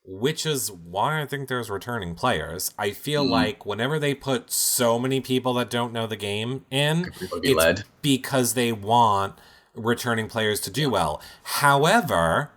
which is why I think there's returning players. I feel like whenever they put so many people that don't know the game in, it's because they want returning players to do well. However...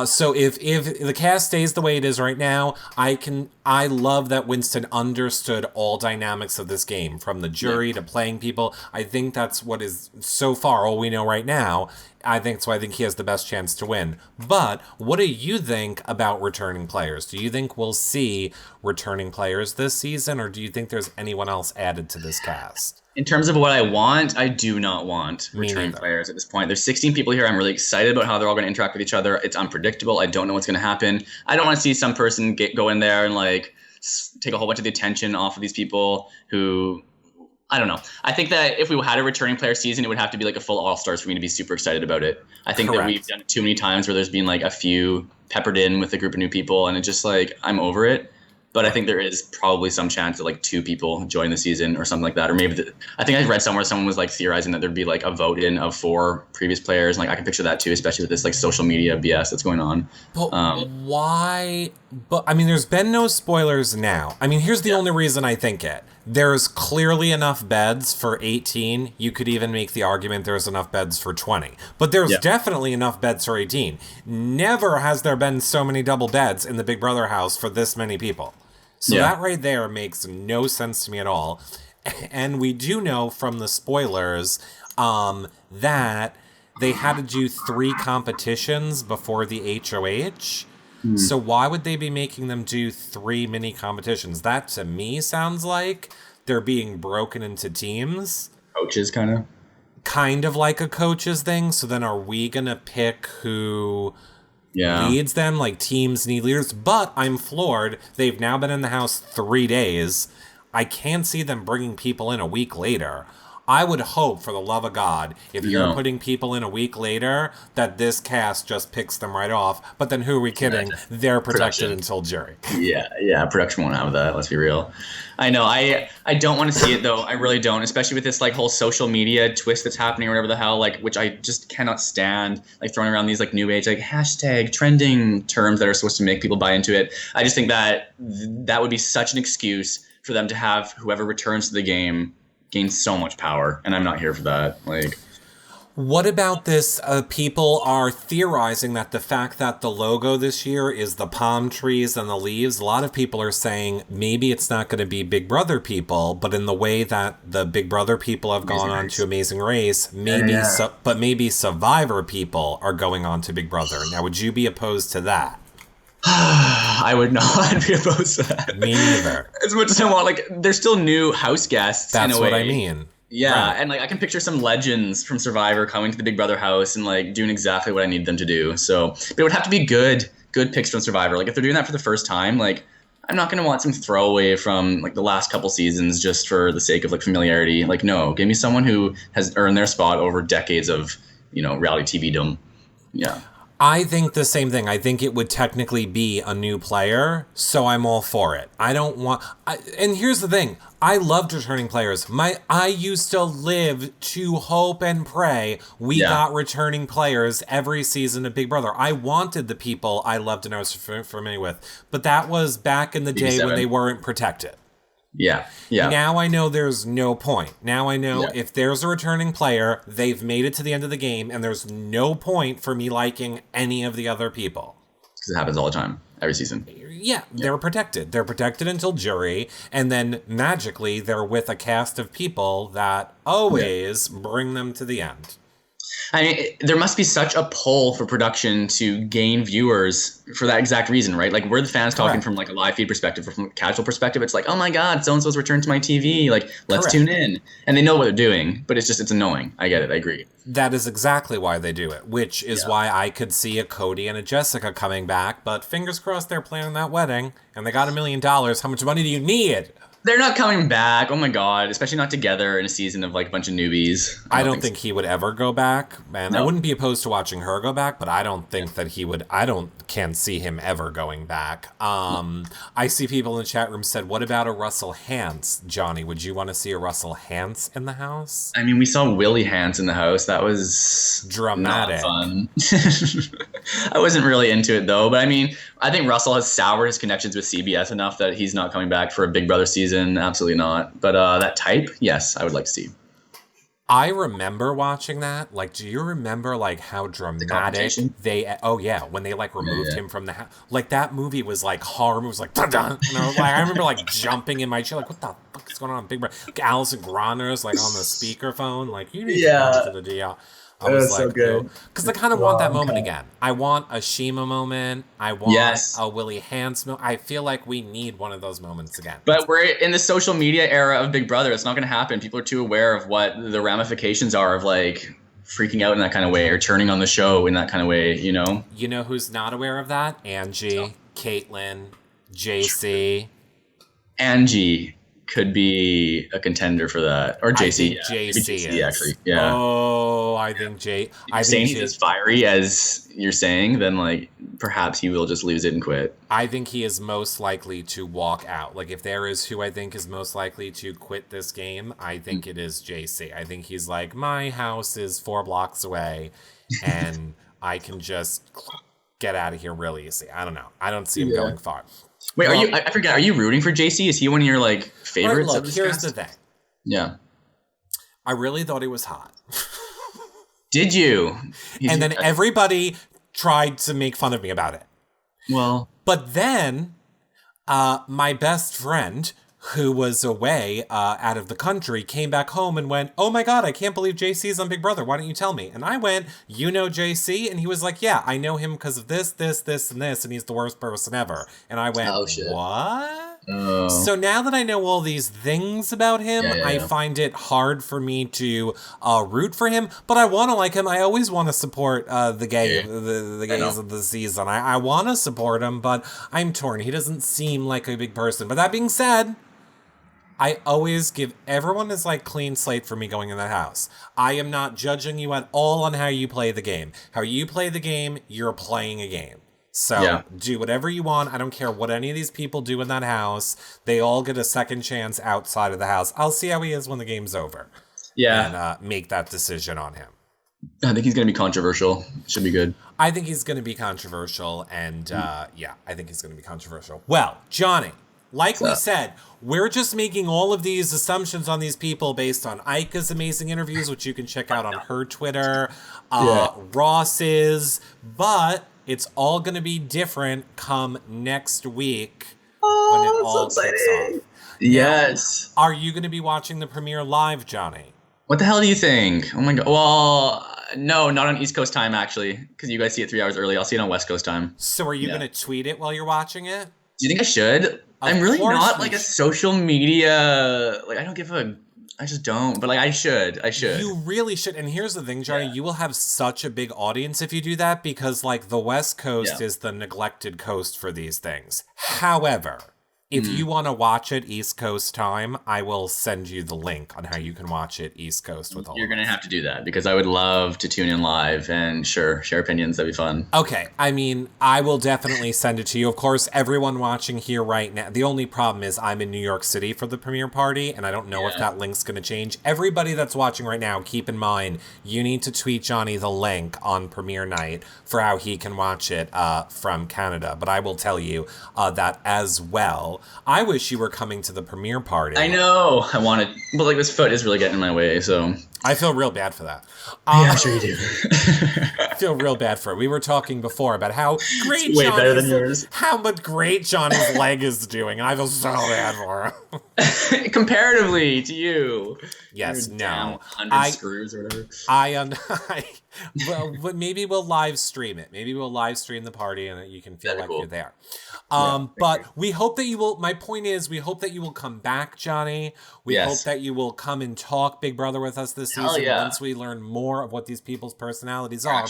so if the cast stays the way it is right now, I love that Winston understood all dynamics of this game, from the jury to playing people. I think that's what is so far all we know right now. I think so. I think he has the best chance to win. But what do you think about returning players? Do you think we'll see returning players this season, or do you think there's anyone else added to this cast? In terms of what I want, I do not want returning players at this point. There's 16 people here. I'm really excited about how they're all going to interact with each other. It's unpredictable. I don't know what's going to happen. I don't want to see some person go in there and like take a whole bunch of the attention off of these people who I don't know. I think that if we had a returning player season, it would have to be like a full All-Stars for me to be super excited about it. I think that we've done it too many times where there's been like a few peppered in with a group of new people, and it's just like, I'm over it. But I think there is probably some chance that like 2 people join the season or something like that. Or maybe I think I read somewhere someone was like theorizing that there'd be like a vote in of 4 previous players. Like I can picture that too, especially with this like social media BS that's going on. But why? But I mean, there's been no spoilers now. I mean, here's the only reason I think it. There's clearly enough beds for 18. You could even make the argument there's enough beds for 20. But there's definitely enough beds for 18. Never has there been so many double beds in the Big Brother house for this many people. So that right there makes no sense to me at all. And we do know from the spoilers that they had to do 3 competitions before the HOH. So why would they be making them do 3 mini competitions? That to me sounds like they're being broken into teams. Coaches kind of. Kind of like a coach's thing. So then are we going to pick who leads them? Like teams need leaders. But I'm floored. They've now been in the house 3 days. I can't see them bringing people in a week later. I would hope, for the love of God, if you're putting people in a week later, that this cast just picks them right off. But then who are we kidding? They're protected until jury. Yeah, production won't have that. Let's be real. I know. I don't want to see it, though. I really don't, especially with this like whole social media twist that's happening or whatever the hell, like, which I just cannot stand, like throwing around these like new age, like hashtag trending terms that are supposed to make people buy into it. I just think that that would be such an excuse for them to have whoever returns to the game gain so much power, and I'm not here for that. Like, what about this? People are theorizing that the fact that the logo this year is the palm trees and the leaves, a lot of people are saying maybe it's not going to be Big Brother people, but in the way that the Big Brother people have gone on to Amazing Race, maybe but maybe Survivor people are going on to Big Brother. Now, would you be opposed to that? I would not be opposed to that. Me neither. As much as I want, like, they're still new house guests. That's in a way. what I mean. Yeah, and like I can picture some legends from Survivor coming to the Big Brother house and like doing exactly what I need them to do. So, but it would have to be good picks from Survivor. Like if they're doing that for the first time, like I'm not gonna want some throwaway from like the last couple seasons just for the sake of like familiarity. Like no, give me someone who has earned their spot over decades of reality TV-dom. Yeah. I think the same thing. I think it would technically be a new player, so I'm all for it. I don't want... and here's the thing. I loved returning players. I used to live to hope and pray we got returning players every season of Big Brother. I wanted the people I loved and I was familiar with. But that was back in the day when they weren't protected. Yeah. Now I know there's no point. Now I know if there's a returning player, they've made it to the end of the game, and there's no point for me liking any of the other people. Because it happens all the time, every season. Yeah, they're protected. They're protected until jury, and then magically they're with a cast of people that always bring them to the end. I mean, there must be such a pull for production to gain viewers for that exact reason, right? Like, we're the fans talking from like a live feed perspective, from a casual perspective. It's like, oh my God, so-and-so's returned to my TV. Like, let's tune in. And they know what they're doing, but it's annoying. I get it. I agree. That is exactly why they do it, which is why I could see a Cody and a Jessica coming back. But fingers crossed they're planning that wedding, and they got $1 million. How much money do you need? They're not coming back. Oh my God. Especially not together in a season of like a bunch of newbies. I don't think he would ever go back. Man, I wouldn't be opposed to watching her go back, but I don't think that he would. Can't see him ever going back. I see people in the chat room said, what about a Russell Hantz? Johnny, would you want to see a Russell Hantz in the house? I mean, we saw Willie Hantz in the house. That was dramatic. Not fun. I wasn't really into it though, but I mean, I think Russell has soured his connections with CBS enough that he's not coming back for a Big Brother season. Absolutely not. But that type, yes, I would like to see. I remember watching that. Like, do you remember like how dramatic when they like removed him from the house? Like that movie was like horror. It was like dun-dun. And I remember like jumping in my chair, like what the fuck is going on, Big Brother? Like, Alison Gronner's like on the speakerphone, like you need to come to the DL. I was like, so good. Because I kind of want that moment again. I want a Shima moment. I want a Willie Hantz moment. I feel like we need one of those moments again. But we're in the social media era of Big Brother. It's not going to happen. People are too aware of what the ramifications are of like freaking out in that kind of way or turning on the show in that kind of way, you know? You know who's not aware of that? Angie, Caitlin, Jacey. Angie. could be a contender for that. Or Jacey. I think JC is. Actually. Yeah. Oh, I think Jay. I think he's as fiery as you're saying, then like perhaps he will just lose it and quit. I think he is most likely to walk out. Like if there is who I think is most likely to quit this game, I think it is JC. I think he's like, my house is 4 blocks away and I can just get out of here really easy. I don't know. I don't see him going far. Wait, I forget, are you rooting for JC? Is he one of your like favorites? Look, here's the thing. Yeah. I really thought he was hot. Did you? And then everybody tried to make fun of me about it. Well. But then my best friend, who was away out of the country, came back home and went, oh my God, I can't believe JC's on Big Brother. Why don't you tell me? And I went, you know JC? And he was like, yeah, I know him because of this, this, this, and this, and he's the worst person ever. And I went, what? Oh. So now that I know all these things about him, I find it hard for me to root for him, but I want to like him. I always want to support the gays of the season. I want to support him, but I'm torn. He doesn't seem like a big person. But that being said, I always give everyone is like clean slate for me going in that house. I am not judging you at all on how you play the game. How you play the game, you're playing a game. So do whatever you want. I don't care what any of these people do in that house. They all get a second chance outside of the house. I'll see how he is when the game's over. Yeah. And make that decision on him. I think he's going to be controversial. Should be good. I think he's going to be controversial. And I think he's going to be controversial. Well, Johnny, like we said, we're just making all of these assumptions on these people based on Ika's amazing interviews, which you can check out on her Twitter, Ross's, but it's all going to be different come next week when it all kicks off. Yes. Now, are you going to be watching the premiere live, Johnny? What the hell do you think? Oh my God. Well, no, not on East Coast time, actually, because you guys see it 3 hours early. I'll see it on West Coast time. So are you going to tweet it while you're watching it? Do you think I should? I'm really not like a social media, like I just don't, but like I should. You really should. And here's the thing, Johnny, you will have such a big audience if you do that because like the West Coast is the neglected coast for these things. However, if you want to watch it East Coast time, I will send you the link on how you can watch it East Coast with all You're going to have to do that because I would love to tune in live and share opinions. That'd be fun. Okay. I mean, I will definitely send it to you. Of course, everyone watching here right now, the only problem is I'm in New York City for the premiere party, and I don't know if that link's going to change. Everybody that's watching right now, keep in mind, you need to tweet Johnny the link on premiere night for how he can watch it from Canada. But I will tell you that as well. I wish you were coming to the premiere party. I know. I wanted, but like this foot is really getting in my way, so. I feel real bad for that. Yeah, I'm sure you do. I feel real bad for it. We were talking before about how great way better than yours. How much great Johnny's leg is doing, and I feel so bad for him. Comparatively to you. Yes, no. 100 screws or whatever. Well, but maybe we'll live stream it. Maybe we'll live stream the party and you can feel like you're there. But we hope that you will, my point is, we hope that you will come back, Johnny. We hope that you will come and talk Big Brother with us this season once we learn more of what these people's personalities are.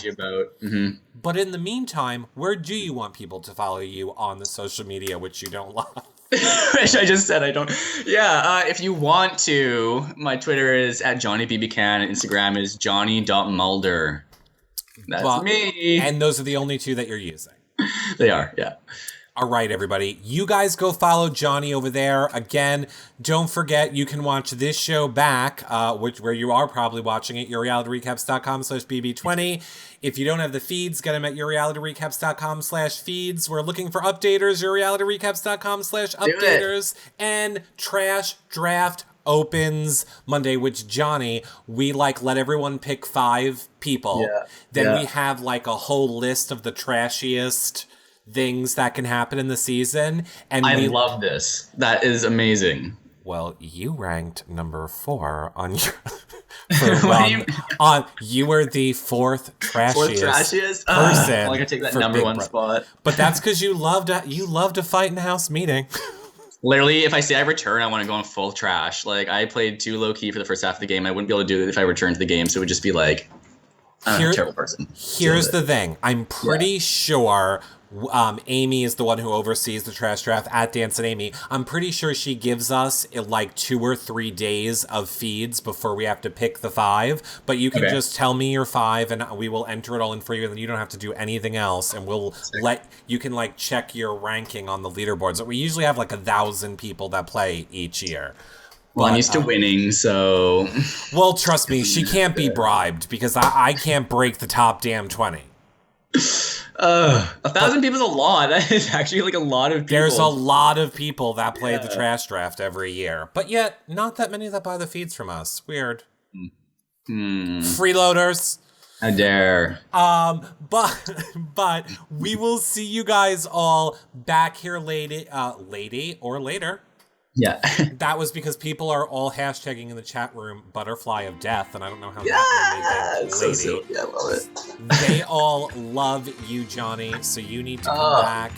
But in the meantime, where do you want people to follow you on the social media, which you don't love? Which I just said I don't. Yeah, if you want to, my Twitter is @JohnnyBBCan, and Instagram is Johnny.Mulder. That's me. And those are the only two that you're using. They are, yeah. All right, everybody. You guys go follow Johnny over there. Again, don't forget you can watch this show back, where you are probably watching it, yourrealityrecaps.com/BB20. If you don't have the feeds, get them at yourrealityrecaps.com/feeds. We're looking for updaters, yourrealityrecaps.com/updaters. And Trash Draft opens Monday, which Johnny, we let everyone pick 5 people. Then we have a whole list of the trashiest things that can happen in the season, and I love this. That is amazing. Well, you ranked number 4 on your. You were the 4th trashiest person. I can take that number 1 spot. But that's because you love to fight in a house meeting. Literally, if I say I return, I want to go on full trash. Like I played too low key for the first half of the game. I wouldn't be able to do it if I returned to the game. So it would just be like. I'm a terrible person. Here's the thing. I'm pretty sure Amy is the one who oversees the trash draft at Dance and Amy. I'm pretty sure she gives us like 2 or 3 days of feeds before we have to pick the 5. But you can just tell me your 5 and we will enter it all in for you. And then you don't have to do anything else. And you can like check your ranking on the leaderboards. We usually have like 1,000 people that play each year. Well, I'm used to winning, so... Well, trust me, she can't be bribed because I can't break the top damn 20. 1,000 people is a lot. That is actually like a lot of people. There's a lot of people that play the trash draft every year, but yet not that many that buy the feeds from us. Weird. Freeloaders. How dare. But we will see you guys all back here lady or later. Yeah. That was because people are all hashtagging in the chat room Butterfly of Death, and I don't know how that made so lady. silly. I love it. They all love you, Johnny, so you need to come back.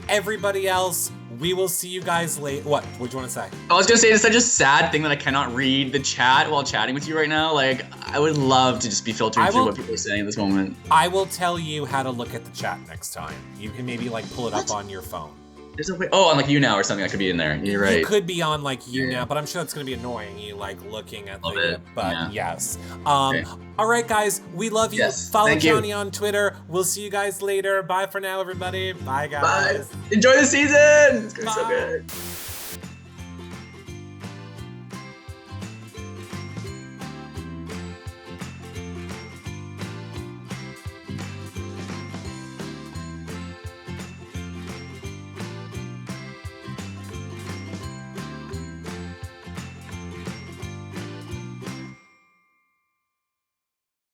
Everybody else, we will see you guys later. What do you want to say? I was going to say, it's such a sad thing that I cannot read the chat while chatting with you right now. Like, I would love to just be filtering through what people are saying at this moment. I will tell you how to look at the chat next time. You can maybe, like, pull it up on your phone. There's a way. Oh, on like you now or something that could be in there. You're right. You could be on like you now, but I'm sure that's gonna be annoying. You like looking at the. But yes. Okay. All right, guys. We love you. Yes. Follow Johnny on Twitter. We'll see you guys later. Bye for now, everybody. Bye, guys. Bye. Enjoy the season. It's gonna be so good.